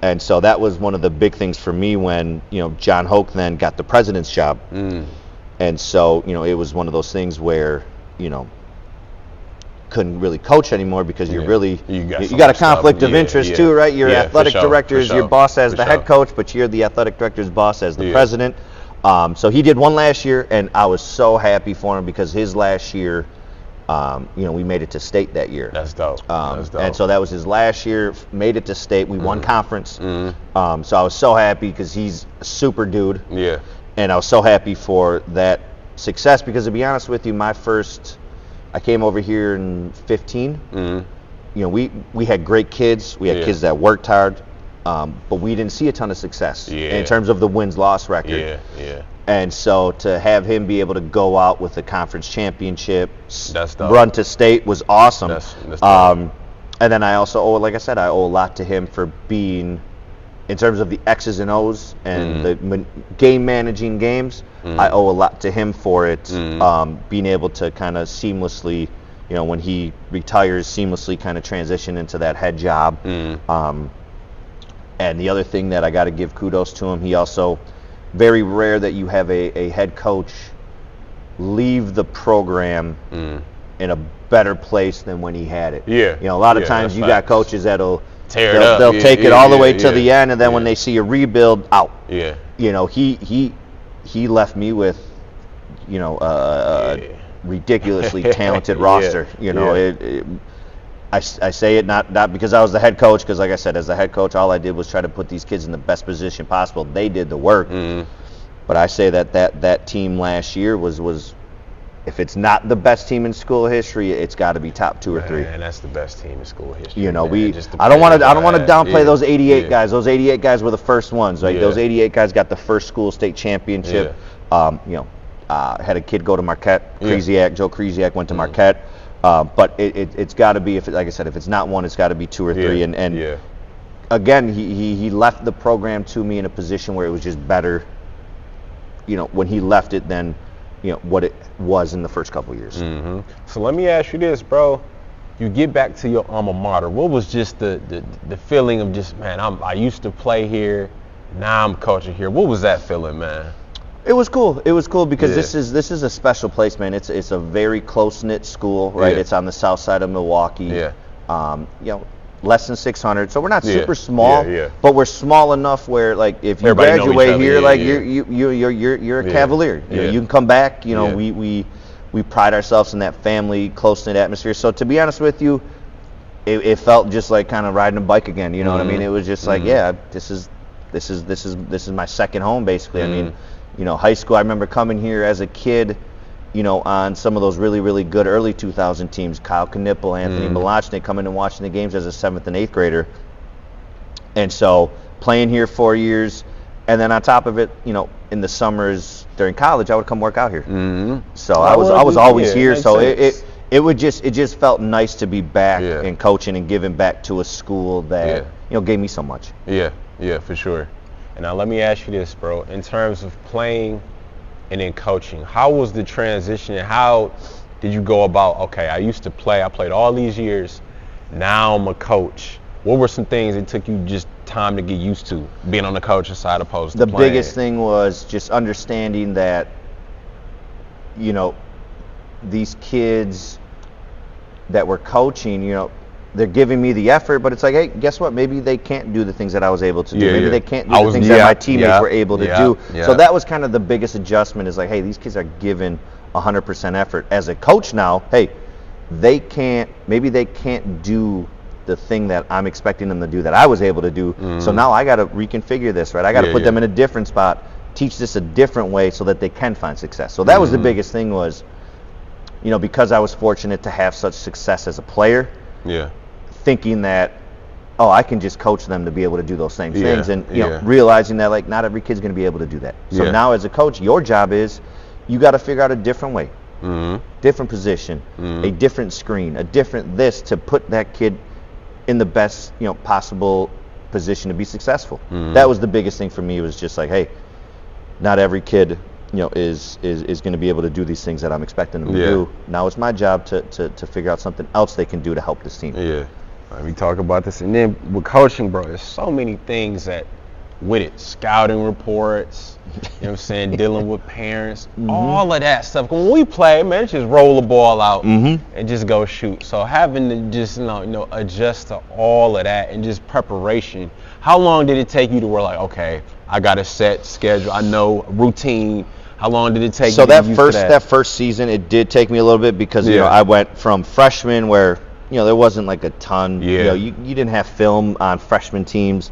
And so that was one of the big things for me when, John Hoke then got the president's job. And so, it was one of those things where, couldn't really coach anymore because you're really, you got a conflict of interest too, right? Your athletic director is your boss as the head coach, but you're the athletic director's boss as the president. So he did one last year, and I was so happy for him because his last year, we made it to state that year. That's dope. And so that was his last year. Made it to state. We won conference. So I was so happy because he's a super dude. And I was so happy for that success because, to be honest with you, I came over here in 15. We had great kids. We had kids that worked hard, but we didn't see a ton of success in terms of the wins-loss record. And so to have him be able to go out with the conference championship, run to state was awesome. And then I also owe a lot to him for being, in terms of the X's and O's and the game managing games, I owe a lot to him for it, being able to kind of seamlessly, when he retires, seamlessly kind of transition into that head job. And the other thing that I got to give kudos to him, he also, very rare that you have a head coach leave the program in a better place than when he had it. A lot of times you got coaches that'll they'll take it all the way to the end, and then when they see a rebuild, out. He left me with a ridiculously talented roster. I say it not because I was the head coach, because like I said, as the head coach, all I did was try to put these kids in the best position possible. They did the work. But I say that team last year was, if it's not the best team in school history, it's got to be top 2 or 3. And that's the best team in school history. I don't want to downplay those 88 guys. Those 88 guys were the first ones. Like those 88 guys got the first school state championship. Had a kid go to Marquette. Joe Krzyzak went to Marquette. But it's got to be, if it's not one, it's got to be 2 or 3. And again, he left the program to me in a position where it was just better, when he left it than what it was in the first couple of years. Mm-hmm. So let me ask you this, bro. You get back to your alma mater. What was just the feeling of just, man, I used to play here, now I'm coaching here. What was that feeling, man? It was cool. It was cool because this is a special place, man. It's a very close-knit school, right? It's on the south side of Milwaukee. Less than 600, so we're not super small, but we're small enough where, like, if you graduate here, like you're a Cavalier. You can come back. We pride ourselves in that family, close-knit atmosphere. So to be honest with you, it felt just like kind of riding a bike again. You know what I mean? It was just like, this is my second home, basically. I mean, high school. I remember coming here as a kid, on some of those really, really good early 2000 teams, Kyle Knipple, Anthony Malachnik, coming and watching the games as a 7th and 8th grader. And so playing here 4 years, and then on top of it, in the summers during college, I would come work out here. So I was always here. So it just felt nice to be back and coaching and giving back to a school that gave me so much. Yeah, for sure. And now let me ask you this, bro. In terms of playing and then coaching, how was the transition, and how did you go about, okay, I used to play, I played all these years, now I'm a coach. What were some things it took you just time to get used to, being on the coaching side opposed to playing? The biggest thing was just understanding that, these kids that were coaching, they're giving me the effort, but it's like, hey, guess what? Maybe they can't do the things that I was able to do. Maybe they can't do the things that my teammates were able to do. So that was kind of the biggest adjustment, is like, hey, these kids are giving 100% effort. As a coach now, hey, maybe they can't do the thing that I'm expecting them to do that I was able to do. So now I got to reconfigure this, right? I got to put them in a different spot, teach this a different way so that they can find success. So that was the biggest thing, was, because I was fortunate to have such success as a player. Thinking that, I can just coach them to be able to do those same things, and realizing that, like, not every kid's going to be able to do that. So now as a coach, your job is, you got to figure out a different way, different position, a different screen, a different this, to put that kid in the best possible position to be successful. That was the biggest thing for me. Was just like, hey, not every kid is going to be able to do these things that I'm expecting them to do. Now it's my job to figure out something else they can do to help this team. We talk about this, and then with coaching, bro, there's so many things that with it, scouting reports, dealing with parents, all of that stuff. When we play, man, just roll the ball out and just go shoot. So having to just adjust to all of that, and just preparation. How long did it take you to where, like, okay, I got a set schedule, I know routine? How long did it take you to get used to that? That first season, it did take me a little bit, because I went from freshman where there wasn't like a ton. You didn't have film on freshman teams.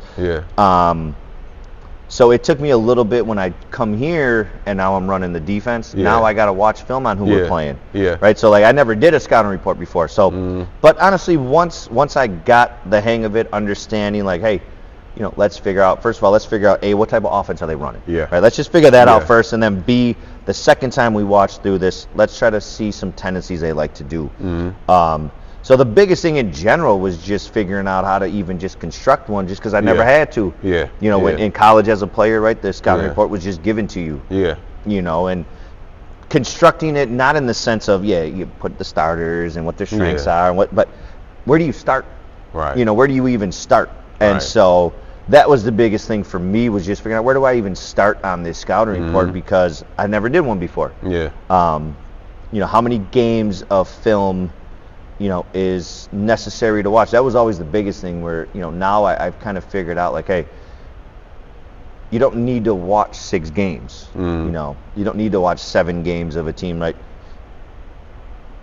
So it took me a little bit when I come here, and now I'm running the defense. Now I got to watch film on who we're playing. Right. So, like, I never did a scouting report before. So, but honestly, once I got the hang of it, understanding, like, hey, let's figure out, first of all, A, what type of offense are they running? Right. Let's just figure that out first, and then B, the second time we watch through this, let's try to see some tendencies they like to do. So the biggest thing in general was just figuring out how to even just construct one, just because I never had to. When in college as a player, right, the scouting report was just given to you. And constructing it, not in the sense of, you put the starters and what their strengths are, and but where do you start? Right. Where do you even start? And so that was the biggest thing for me, was just figuring out, where do I even start on this scouting report, because I never did one before. How many games of film is necessary to watch? That was always the biggest thing, where, now I've kind of figured out, like, hey, you don't need to watch 6 games. You don't need to watch 7 games of a team, right?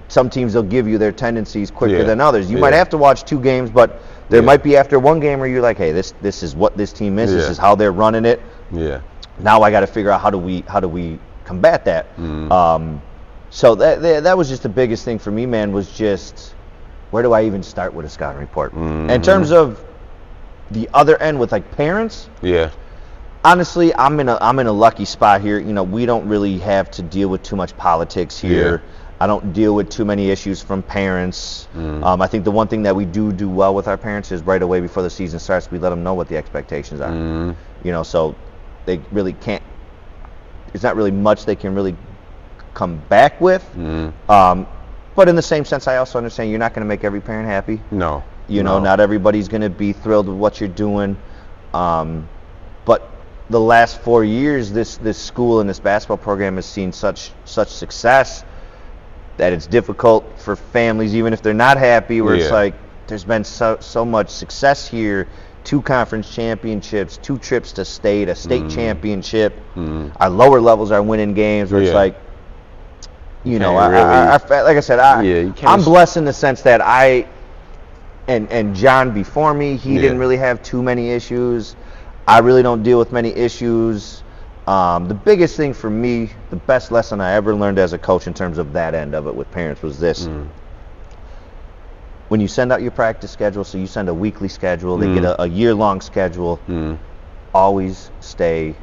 Some teams, they'll give you their tendencies quicker than others. You might have to watch 2 games, but there might be after 1 game where you're like, hey, this is what this team is. This is how they're running it. Now I got to figure out how do we combat that. So that was just the biggest thing for me, man, was just, where do I even start with a scouting report? In terms of the other end with, like, parents, honestly, I'm in a lucky spot here. We don't really have to deal with too much politics here. I don't deal with too many issues from parents. I think the one thing that we do well with our parents is, right away before the season starts, we let them know what the expectations are. So they really can't, it's not really much they can really come back with. But in the same sense, I also understand you're not going to make every parent happy. No. You know, not everybody's going to be thrilled with what you're doing. But the last 4 years, this school and this basketball program has seen such success that it's difficult for families, even if they're not happy, where it's like, there's been so much success here. 2 conference championships, 2 trips to state, a state championship. Our lower levels are winning games where it's like, you know, like I said, I'm blessed in the sense that and John before me, he didn't really have too many issues. I really don't deal with many issues. The biggest thing for me, the best lesson I ever learned as a coach in terms of that end of it with parents was this. When you send out your practice schedule, so you send a weekly schedule, they get a year-long schedule, always stay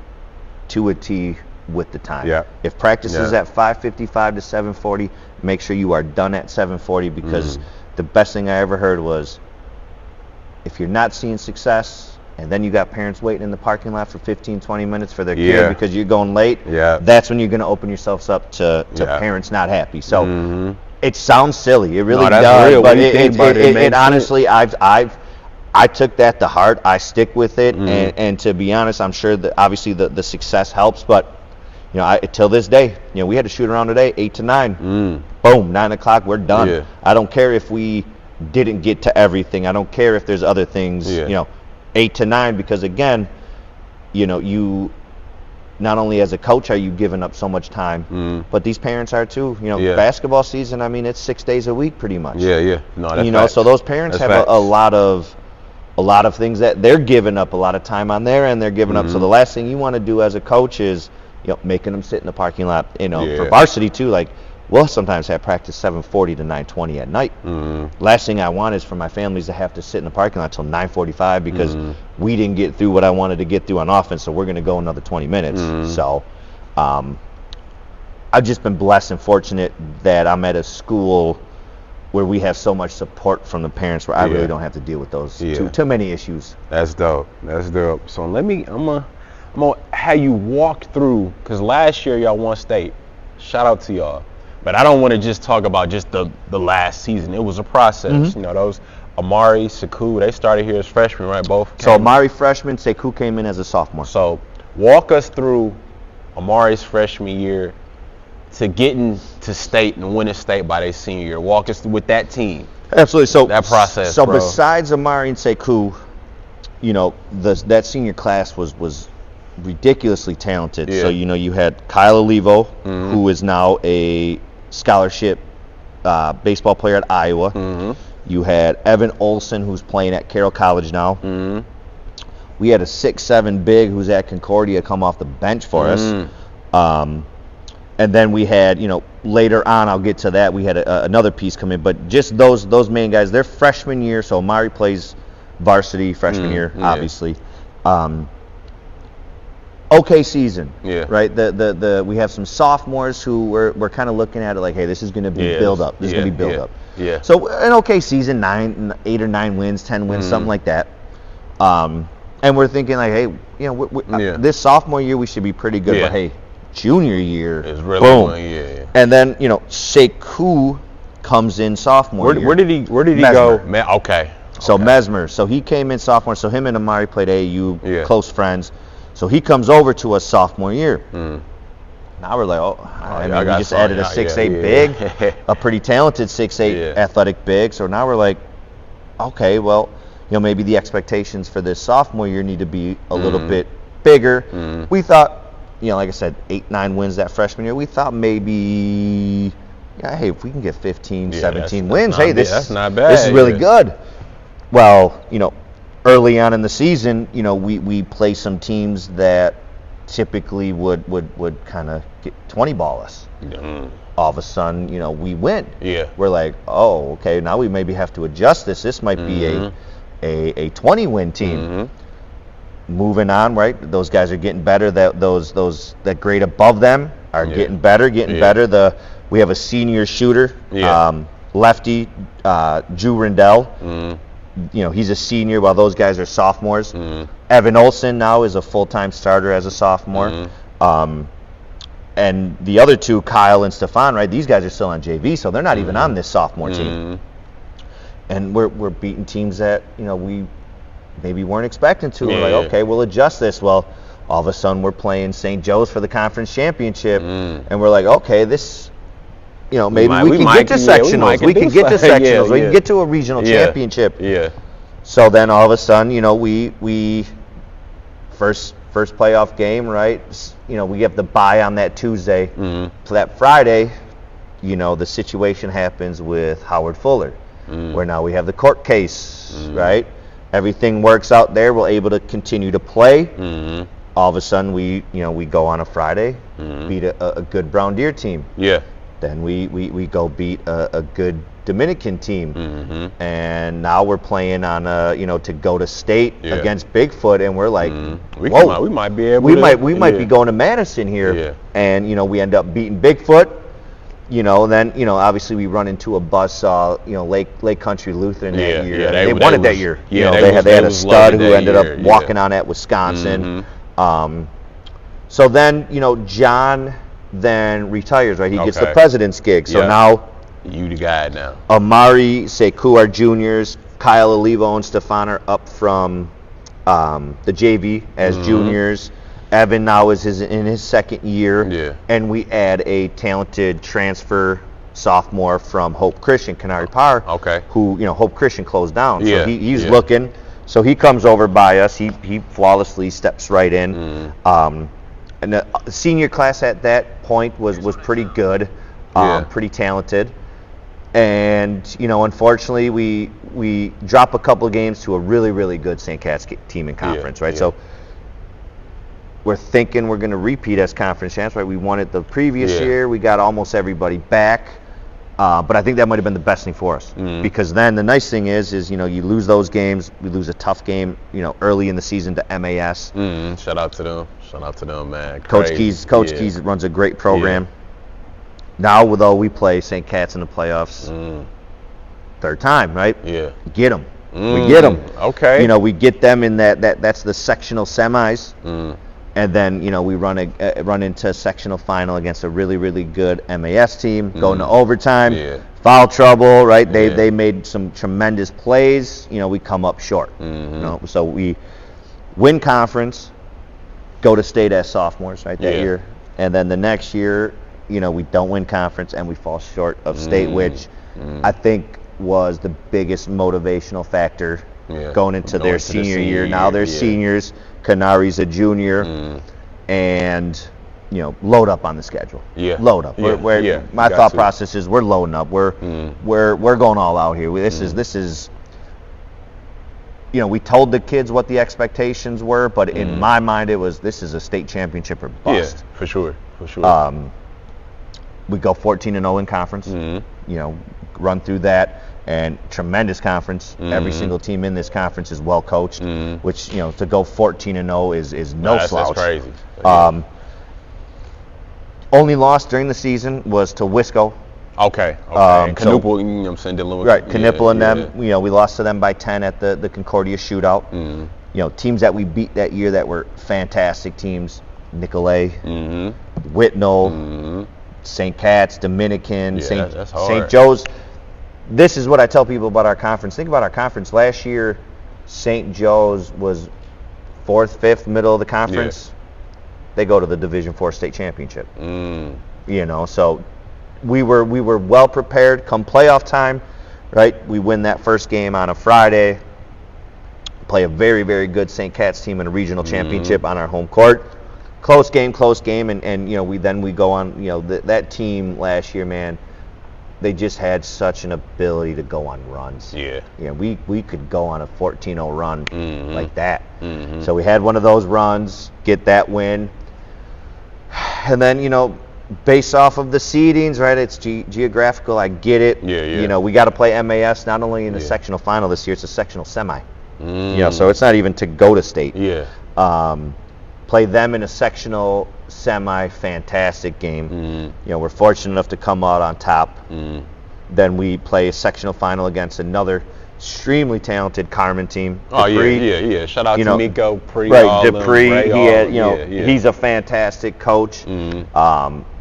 to a T with the time. If practice is at 5:55 to 7:40, make sure you are done at 7:40, because the best thing I ever heard was, if you're not seeing success and then you got parents waiting in the parking lot for 15, 20 minutes for their kid because you're going late, that's when you're going to open yourselves up to parents not happy. So it sounds silly. It really does. Real. But it honestly, I took that to heart. I stick with it. And to be honest, I'm sure that obviously the success helps. But, you know, till this day, you know, we had to shoot around today, 8 to 9. Boom, 9 o'clock, we're done. I don't care if we didn't get to everything. I don't care if there's other things, you know, 8 to 9, because again, you know, you not only as a coach are you giving up so much time, but these parents are too. You know, basketball season, I mean, it's 6 days a week pretty much. No, that's you know, facts. so those parents have a lot of things that they're giving up a lot of time on there, and they're giving up. So the last thing you want to do as a coach is, you know, making them sit in the parking lot. You know, for varsity too, like, we'll sometimes have practice 7:40 to 9:20 at night. Last thing I want is for my families to have to sit in the parking lot till 9:45 because we didn't get through what I wanted to get through on offense, so we're going to go another 20 minutes. So I've just been blessed and fortunate that I'm at a school where we have so much support from the parents, where I really don't have to deal with those too many issues. That's dope. That's dope. So I'm gonna have you walk through, because last year y'all won state. Shout out to y'all. But I don't want to just talk about just the last season. It was a process. You know, those Amari, Sekou, they started here as freshmen, right? Both. So Amari freshman, Sekou came in as a sophomore. So walk us through Amari's freshman year to getting to state and winning state by their senior year. Walk us through with that team. Absolutely. So that process. So bro. Besides Amari and Sekou, you know, that senior class was ridiculously talented. So, you know, you had Kyle Olivo, who is now a scholarship baseball player at Iowa. You had Evan Olson, who's playing at Carroll College now. We had a 6'7" big who's at Concordia come off the bench for us. And then we had, you know, later on, I'll get to that, we had another piece come in. But just those main guys, their freshman year, so Amari plays varsity freshman year, obviously. Okay season, right? We have some sophomores who we're kind of looking at it like, hey, this is going to be build up. This is going to be build up. So an okay season, 8 or 9 wins, 10 wins, something like that. And we're thinking like, hey, you know, this sophomore year we should be pretty good. But hey, junior year, it's really boom. And then, you know, Sekou comes in sophomore year. Where did he go? Okay. So Mesmer. So he came in sophomore. So him and Amari played AAU, close friends. So he comes over to us sophomore year. Now we're like, I mean, we just added a 6'8" big, a pretty talented 6'8" athletic big. So now we're like, okay, well, you know, maybe the expectations for this sophomore year need to be a little bit bigger. We thought, you know, like I said, 8, 9 wins that freshman year. We thought maybe, hey, if we can get 15, 17 wins, hey, that's not bad. This is really good. Well, you know, early on in the season, you know, we play some teams that typically would kind of get 20 ball us. All of a sudden, you know, we win. We're like, oh, okay, now we maybe have to adjust this. This might be a 20-win team. Moving on, right? Those guys are getting better. That grade above them are getting better. We have a senior shooter, lefty, Drew Rindell. You know, he's a senior while those guys are sophomores. Evan Olson now is a full-time starter as a sophomore. And the other two, Kyle and Stefan, right? These guys are still on JV, so they're not even on this sophomore team. And we're beating teams that we maybe weren't expecting to. We're like, okay, we'll adjust this. Well, all of a sudden we're playing St. Joe's for the conference championship, and we're like, okay, this, maybe we can get to sectionals. We can get to sectionals. We can get to a regional championship. Yeah. So then all of a sudden, we first playoff game, right? We have the bye on that Tuesday. So that Friday, the situation happens with Howard Fuller, where now we have the court case, right? Everything works out there. We're able to continue to play. All of a sudden, we go on a Friday, beat a good Brown Deer team. Yeah. Then we go beat a good Dominican team, and now we're playing on to go to state against Bigfoot, and we're like, whoa, we might be able. We might be going to Madison here, and we end up beating Bigfoot. Then obviously we run into a buzzsaw, Lake Country Lutheran that year. They won it that year. They had a stud who ended up walking on at Wisconsin. So then John then retires, right? He gets the president's gig. So now you the guy now. Amari, Sekou are juniors. Kyle Olivo and Stefan are up from the JV as juniors. Evan now is in his second year, and we add a talented transfer sophomore from Hope Christian, Canary Par, who Hope Christian closed down. So he's looking. So he comes over by us. He flawlessly steps right in. And the senior class at that point was pretty good, pretty talented. And unfortunately, we drop a couple of games to a really, really good St. Cat's team in conference, right? So we're thinking we're going to repeat as conference champs, right? We won it the previous year. We got almost everybody back. But I think that might have been the best thing for us, because then the nice thing is you lose those games. We lose a tough game, early in the season to MAS. Shout out to them, man. Coach Keys runs a great program. Now, though, we play St. Cat's in the playoffs, third time, right? Yeah. Get them. We get them. Okay. We get them in that's the sectional semis. And then, we run into a sectional final against a really, really good MAS team, going to overtime, foul trouble, right? They made some tremendous plays. We come up short. So we win conference, go to state as sophomores, right, that year. And then the next year, we don't win conference and we fall short of state, which I think was the biggest motivational factor going into their senior year. Now they're seniors. Canari's a junior, and load up on the schedule. Load up. My thought process is we're loading up. We're going all out here. This is. We told the kids what the expectations were, but in my mind this is a state championship or bust. Yeah, for sure. We go 14-0 in conference. Run through that. And tremendous conference. Every single team in this conference is well coached, which to go 14-0 is no slouch. That's crazy. Only loss during the season was to Wisco. Okay. Knipple, Dillon. Right, Knipple and them. We lost to them by 10 at the Concordia shootout. Teams that we beat that year that were fantastic teams: Nicolay, Whitnall, St. Cat's, Dominican, St. Joe's. This is what I tell people about our conference. Think about our conference. Last year, St. Joe's was 4th, 5th, middle of the conference. They go to the Division IV state championship. So we were well prepared. Come playoff time, right? We win that first game on a Friday. Play a very, very good St. Cat's team in a regional championship on our home court. Close game, and we go on. That team last year, man. They just had such an ability to go on runs. We could go on a 14-0 run like that. So we had one of those runs, get that win. And then, based off of the seedings, right, it's geographical, I get it. We got to play MAS not only in the sectional final this year, it's a sectional semi. So it's not even to go to state. Play them in a sectional semi, fantastic game. We're fortunate enough to come out on top. Then we play a sectional final against another extremely talented Carmen team. Oh Dupree, yeah. Shout out to Miko, Pre, right? Dupree, he had, yeah. he's a fantastic coach,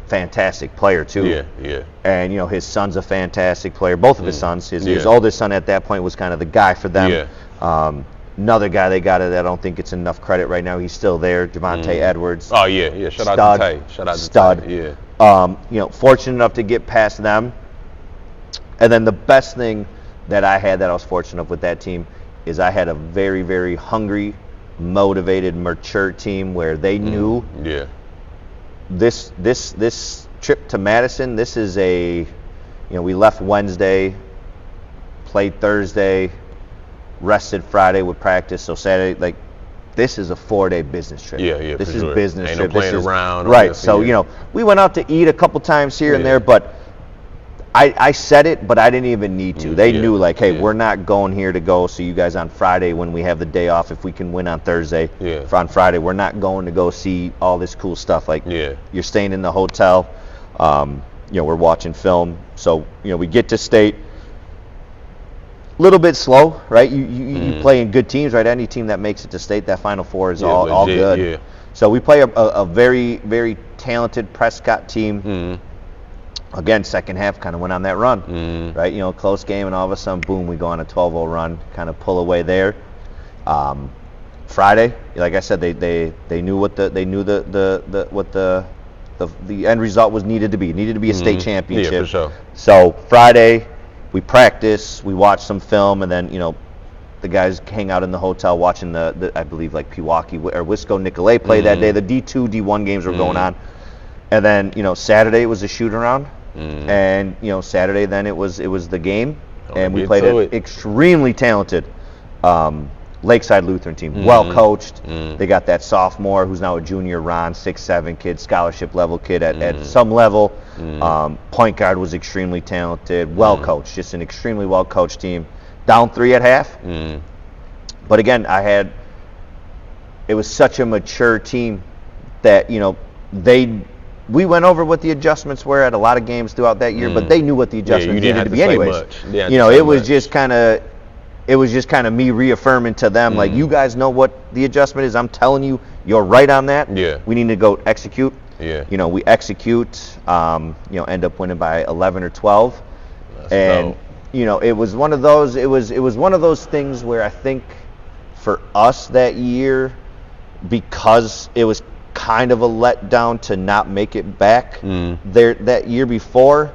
fantastic player too. Yeah. And his son's a fantastic player. Both of his sons. His oldest son at that point was kind of the guy for them. Yeah. Another guy they got it. I don't think it's enough credit right now. He's still there. Javante Edwards. Oh yeah. Shout out to Tay. Shout out to Stud. Tay. Yeah. Fortunate enough to get past them. And then the best thing that I had that I was fortunate enough with that team is I had a very, very hungry, motivated, mature team where they knew this trip to Madison, this is we left Wednesday, played Thursday, rested Friday with practice, so Saturday, this is a 4-day business trip. Yeah, this for is sure. business Ain't trip. No playing around. Right. So, we went out to eat a couple times here and there, but I said it, but I didn't even need to. They knew, hey, we're not going here to go see you guys on Friday when we have the day off. If we can win on Thursday, on Friday, we're not going to go see all this cool stuff. You're staying in the hotel. We're watching film. So, we get to state. A little bit slow, right? You play in good teams, right? Any team that makes it to state, that Final Four is all good. Yeah. So we play a very, very talented Prescott team. Again, second half kind of went on that run, right? Close game, and all of a sudden, boom, we go on a 12-0 run, kind of pull away there. Friday, like I said, they knew what the end result was needed to be. It needed to be a state championship. Yeah, for sure. So Friday, we practice, we watch some film, and then the guys hang out in the hotel watching the I believe Pewaukee or Wisco Nicolay play that day. The D2, D1 games were going on, and then Saturday was a shoot around, and Saturday then it was the game, and we played an extremely talented Lakeside Lutheran team, well coached. They got that sophomore who's now a junior, Ron, 6'7" kid, scholarship level kid at some level. Point guard was extremely talented, well coached, just an extremely well coached team. Down 3 at half, but again, it was such a mature team that we went over what the adjustments were at a lot of games throughout that year, but they knew what the adjustments needed to be anyways. It was just kind of me reaffirming to them, you guys know what the adjustment is. I'm telling you, you're right on that. Yeah. We need to go execute. Yeah. We execute, end up winning by 11 or 12. That's dope. It was one of those. It was one of those things where I think for us that year, because it was kind of a letdown to not make it back there that year before.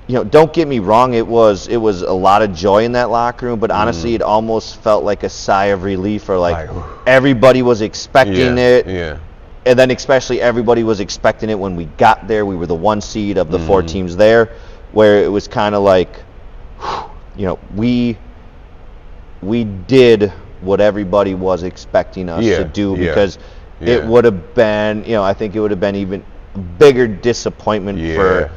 Don't get me wrong. It was a lot of joy in that locker room, but honestly, it almost felt like a sigh of relief, or everybody was expecting it. Yeah. And then especially everybody was expecting it when we got there. We were the 1 seed of the 4 teams there, where it was kind of we did what everybody was expecting us to do, because it would have been, I think it would have been even a bigger disappointment for.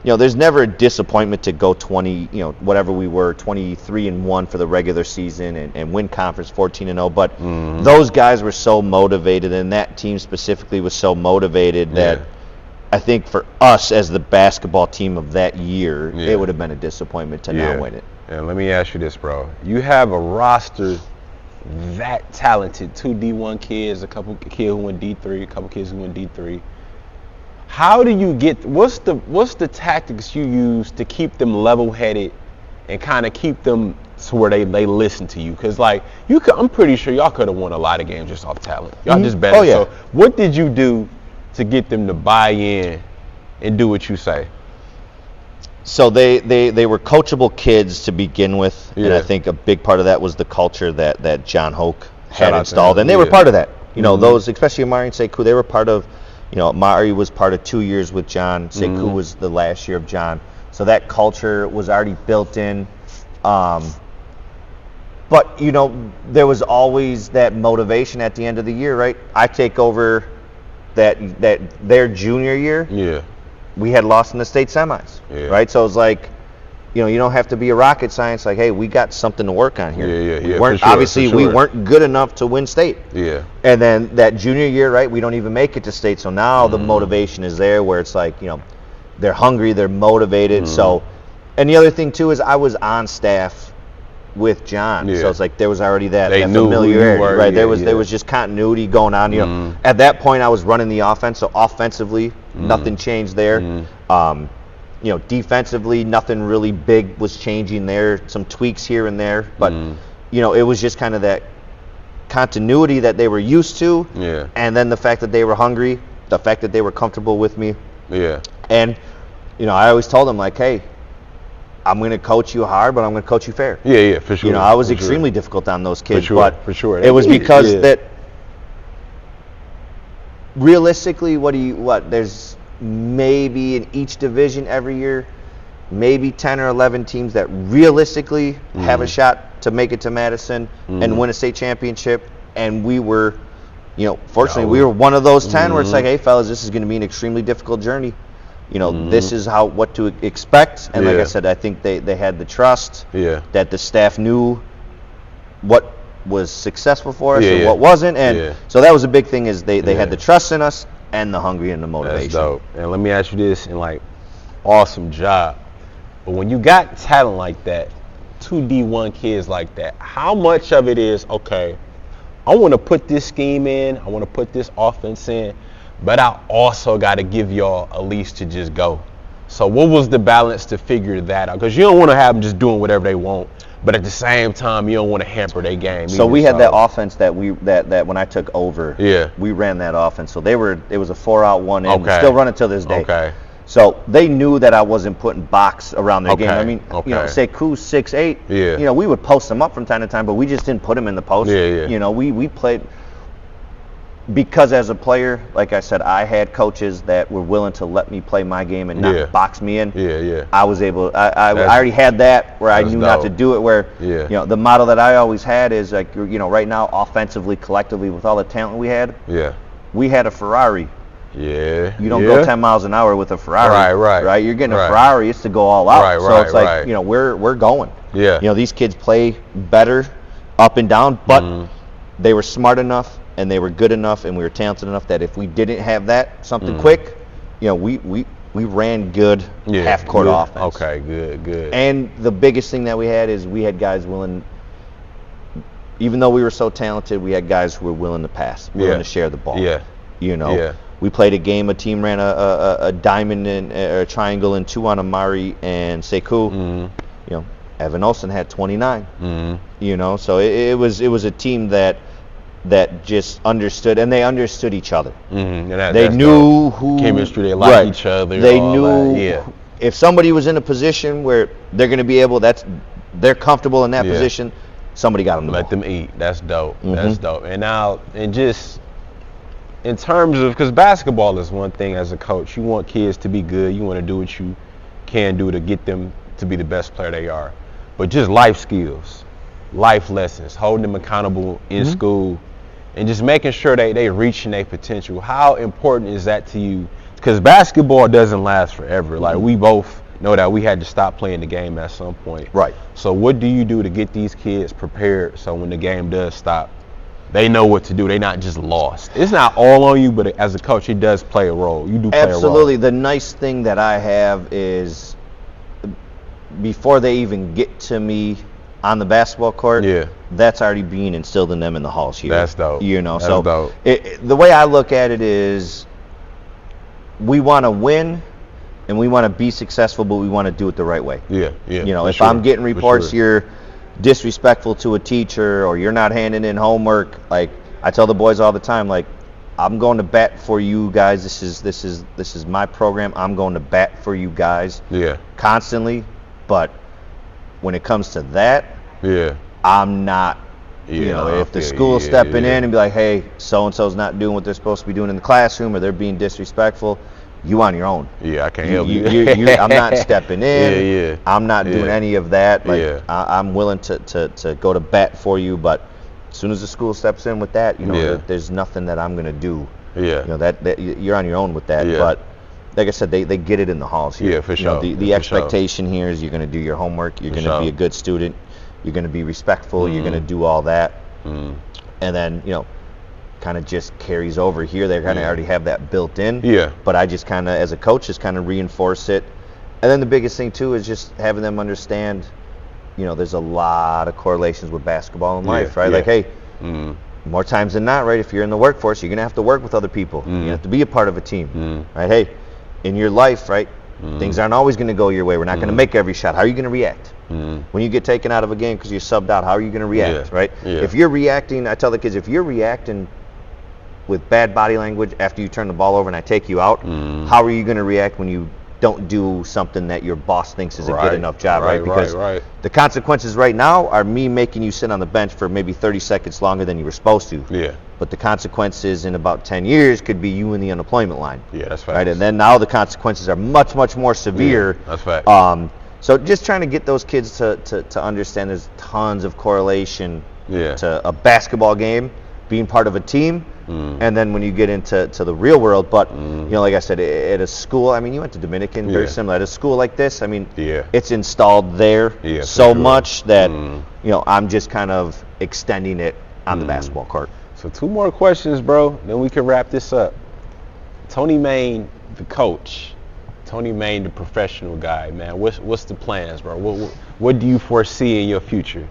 There's never a disappointment to go 20, whatever we were, 23-1 for the regular season and win conference 14-0. But those guys were so motivated, and that team specifically was so motivated that I think for us as the basketball team of that year, it would have been a disappointment to not win it. And let me ask you this, bro. You have a roster that talented, 2 D1 kids, a couple kids who went D3, a couple kids who went D3. How do you what's the tactics you use to keep them level-headed and kind of keep them to where they listen to you? Because I'm pretty sure y'all could have won a lot of games just off talent. Y'all just better. Oh, yeah. So what did you do to get them to buy in and do what you say? So they were coachable kids to begin with, and I think a big part of that was the culture that John Hoke had installed, and they were part of that. Those, especially Amari and Sekou, they were part of. Amari was part of 2 years with John. Sekou was the last year of John. So that culture was already built in. But there was always that motivation at the end of the year, right? I take over their junior year. Yeah. We had lost in the state semis, right? So it was you don't have to be a rocket science. Hey, we got something to work on here. We weren't, we weren't good enough to win state. Yeah. And then that junior year, right, we don't even make it to state. So now the motivation is there, where it's they're hungry, they're motivated. So, And the other thing too is I was on staff with John, so it's like there was already that familiarity, right? There was just continuity going on. You know, at that point I was running the offense, so offensively nothing changed there. You know, defensively nothing really big was changing there. Some tweaks here and there, but you know, it was just kind of that continuity that they were used to, and then the fact that they were hungry, the fact that they were comfortable with me, and you know, I always told them like, hey, I'm going to coach you hard, but I'm going to coach you fair. Yeah, for sure. You know, I was extremely difficult on those kids, for but sure. It was because that realistically, there's maybe in each division every year, maybe 10 or 11 teams that realistically have a shot to make it to Madison and win a state championship. And we were, you know, fortunately, we were one of those 10 where it's like, hey, fellas, this is going to be an extremely difficult journey. You know, this is what to expect. And like I said, I think they had the trust that the staff knew what was successful for us and what wasn't. And so that was a big thing is they had the trust in us and the hungry and the motivation. That's dope. And let me ask you this, and like, awesome job. But when you got talent like that, 2 D1 kids like that, how much of it is, okay, I want to put this scheme in, I want to put this offense in, but I also got to give y'all a leash to just go. So what was the balance to figure that out? Because you don't want to have them just doing whatever they want, but at the same time, you don't want to hamper their game. So we had that offense that when I took over, we ran that offense. So it was a 4-out, 1 in. Still run it till this day. Okay. So they knew that I wasn't putting box around their game. I mean, you know, Sekou 6'8", you know, we would post them up from time to time, but we just didn't put them in the post. You know, we played, because as a player, like I said, I had coaches that were willing to let me play my game and not box me in. I was able, I already had that where I knew not to do it, where, you know, the model that I always had is like, you know, right now, offensively, collectively, with all the talent we had, we had a Ferrari. You don't go 10 miles an hour with a Ferrari, right? You're getting a Ferrari, it's to go all out. So it's like, you know, we're going. You know, these kids play better up and down, but they were smart enough and they were good enough and we were talented enough that if we didn't have that, something quick, you know, we ran good half-court offense. Okay, good. And the biggest thing that we had is we had guys willing, even though we were so talented, we had guys who were willing to pass, willing to share the ball. You know, we played a game. A team ran a diamond and a triangle and 2 on Amari and Sekou. You know, Evan Olsen had 29. You know, so it was a team that just understood, and they understood each other. They knew who chemistry. They liked each other. They knew if somebody was in a position where they're going to be able, they're comfortable in that position. Somebody got them the ball. Let them eat. That's dope. That's dope. And now, and just in terms of, because basketball is one thing as a coach, you want kids to be good. You want to do what you can do to get them to be the best player they are. But just life skills, life lessons, holding them accountable in school, and just making sure they reaching their potential. How important is that to you? Because basketball doesn't last forever. Like, we both know that we had to stop playing the game at some point. So what do you do to get these kids prepared so when the game does stop, they know what to do? They're not just lost. It's not all on you, but as a coach, it does play a role. You do play a role. Absolutely. The nice thing that I have is before they even get to me on the basketball court, that's already being instilled in them in the halls here. That's dope. You know, that's so dope. The way I look at it is we want to win and we want to be successful, but we want to do it the right way. You know, if I'm getting reports you're disrespectful to a teacher or you're not handing in homework, like I tell the boys all the time, like, I'm going to bat for you guys. This is my program. I'm going to bat for you guys constantly. But when it comes to that, I'm not. You know, if the school's stepping in and be like, hey, so-and-so's not doing what they're supposed to be doing in the classroom, or they're being disrespectful, you on your own. I can't help you. I'm not stepping in. I'm not doing any of that. Like, I'm willing to go to bat for you, but as soon as the school steps in with that, you know, there's nothing that I'm going to do. You know, that you're on your own with that. But like I said, they get it in the halls here. For sure. You know, the expectation here is you're going to do your homework. You're going to be a good student. You're going to be respectful. You're going to do all that. And then, you know, kind of just carries over here. They kind of already have that built in. But I just kind of, as a coach, just kind of reinforce it And then the biggest thing too is just having them understand, there's a lot of correlations with basketball and life, right? Like, hey, more times than not, right, if you're in the workforce, you're going to have to work with other people. You have to be a part of a team, right? Hey, in your life, right, things aren't always going to go your way. We're not going to make every shot. How are you going to react? When you get taken out of a game because you're subbed out, how are you going to react, right? If you're reacting, I tell the kids, if you're reacting with bad body language after you turn the ball over and I take you out, how are you going to react when you don't do something that your boss thinks is a good enough job, right? Because the consequences right now are me making you sit on the bench for maybe 30 seconds longer than you were supposed to. Yeah. But the consequences in about 10 years could be you in the unemployment line. Yeah, that's right. Right, and then now the consequences are much, much more severe. Yeah, that's right. So just trying to get those kids to understand there's tons of correlation to a basketball game, being part of a team, and then when you get into the real world. But like I said, at a school, I mean, you went to Dominican, very similar. At a school like this, I mean, it's installed there so much that I'm just kind of extending it on the basketball court. So 2 more questions, bro. Then we can wrap this up. Tony Mayne, the coach. Tony Mayne, the professional guy, man. What's the plans, bro? What do you foresee in your future?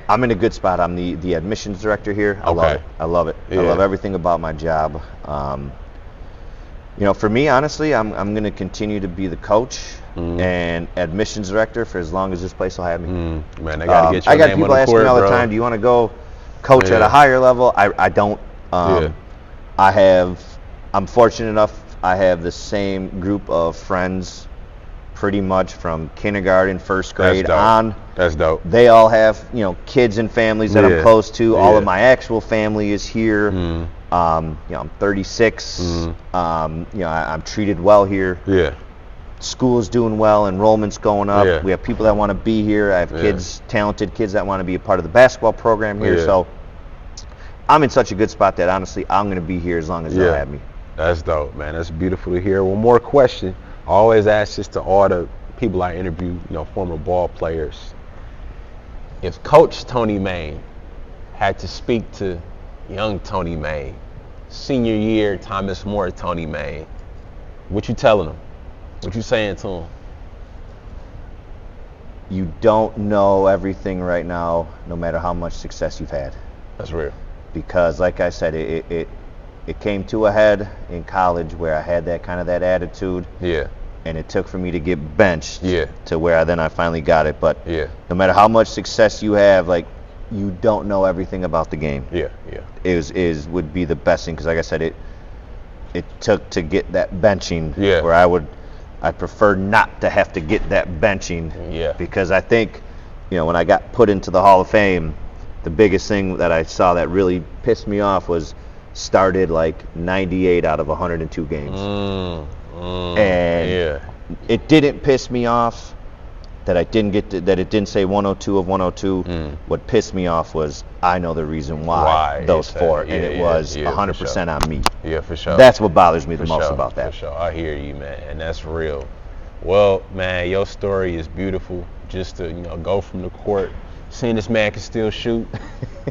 I'm in a good spot. I'm the admissions director here. I love it. I love everything about my job. For me, honestly, I'm going to continue to be the coach and admissions director for as long as this place will have me. Man, I got to get your I got name people on the asking court, me all the bro. time, do you want to go coach at a higher level? I don't. I'm fortunate enough, I have the same group of friends pretty much from kindergarten, first grade on. That's dope. They all have, kids and families that I'm close to. All of my actual family is here. I'm 36. I'm treated well here. Yeah. School is doing well. Enrollment's going up. We have people that want to be here. I have kids, talented kids that want to be a part of the basketball program here. So I'm in such a good spot that honestly, I'm going to be here as long as they'll have me. That's dope, man. That's beautiful to hear. One more question. I always ask this to all the people I interview, former ball players. If Coach Tony Mayne had to speak to young Tony Mayne, senior year Thomas More Tony Mayne, what you telling him? What you saying to him? You don't know everything right now, no matter how much success you've had. That's real. Because, like I said, it came to a head in college where I had that attitude. Yeah. And it took for me to get benched to where I finally got it. But no matter how much success you have, like, you don't know everything about the game. Would be the best thing, because like I said, it took to get that benching where I prefer not to have to get that benching. Because I think, when I got put into the Hall of Fame, the biggest thing that I saw that really pissed me off was started like 98 out of 102 games. And it didn't piss me off that I didn't get that it didn't say 102 of 102. What pissed me off was I know the reason why those four, and it was 100% on me. Yeah, for sure. That's what bothers me the most about that. For sure, I hear you, man, and that's real. Well, man, your story is beautiful. Just to go from the court, seeing this man can still shoot,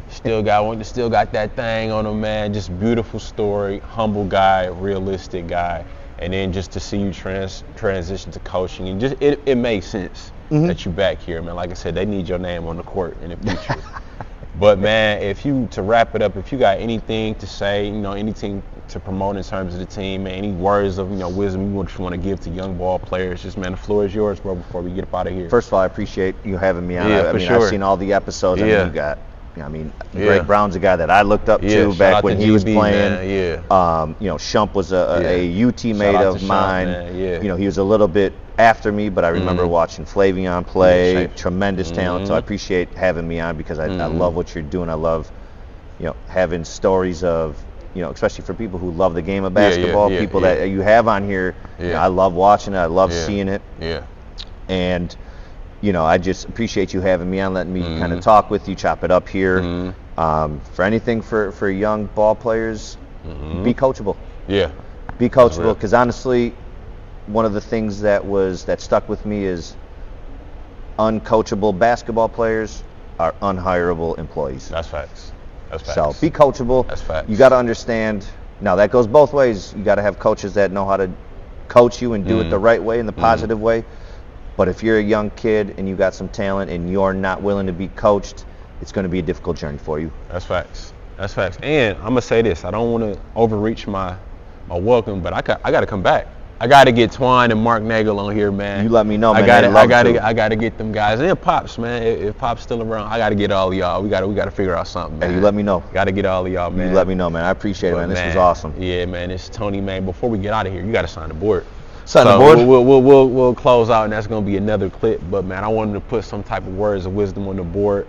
still got that thing on him, man. Just beautiful story, humble guy, realistic guy. And then just to see you transition to coaching, and just it makes sense that you back here, man. Like I said, they need your name on the court in the future. But man, to wrap it up, if you got anything to say, anything to promote in terms of the team, man, any words of wisdom you want to give to young ball players, just man, the floor is yours, bro. Before we get up out of here. First of all, I appreciate you having me on. Yeah, I've seen all the episodes. Greg Brown's a guy that I looked up to back when he was playing. Shump was a U teammate of mine. Shump, he was a little bit after me, but I remember watching Flavion play. Tremendous talent. So I appreciate having me on, because I love what you're doing. I love, having stories of, especially for people who love the game of basketball. People that you have on here. I love watching it. I love seeing it. And I just appreciate you having me on, letting me kind of talk with you, chop it up here. For anything for young ball players, be coachable. Be coachable, because honestly, one of the things that stuck with me is uncoachable basketball players are unhireable employees. That's facts. So be coachable. That's facts. You got to understand. Now that goes both ways. You got to have coaches that know how to coach you and do it the right way, in the positive way. But if you're a young kid and you got some talent and you're not willing to be coached, it's going to be a difficult journey for you. That's facts. That's facts. And I'm gonna say this: I don't want to overreach my welcome, but I got to come back. I got to get Twine and Mark Nagel on here, man. You let me know, man. I got to get them guys. And Pops, man. If Pop's still around, I got to get all of y'all. We got to figure out something, man. Hey, you let me know. Got to get all of y'all, man. You let me know, man. I appreciate it, man. This was awesome. Yeah, man. It's Tony, man. Before we get out of here, you got to sign the board. Sign the board. We'll close out, and that's gonna be another clip. But man, I wanted to put some type of words of wisdom on the board.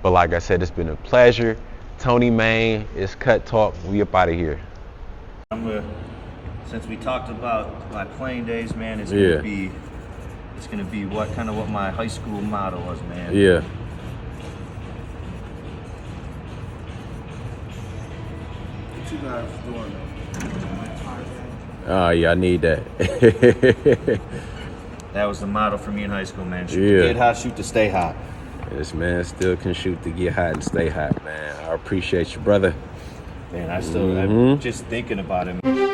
But like I said, it's been a pleasure. Tony Main, it's Cut Talk. We up out of here. Since we talked about my playing days, man, it's gonna be what my high school motto was, man. Yeah. What you guys doing? Oh yeah, I need that. That was the motto for me in high school, man. Shoot Yeah. to get hot, shoot to stay hot. This man still can shoot to get hot and stay hot, man. I appreciate you, brother. Man, I'm just thinking about it.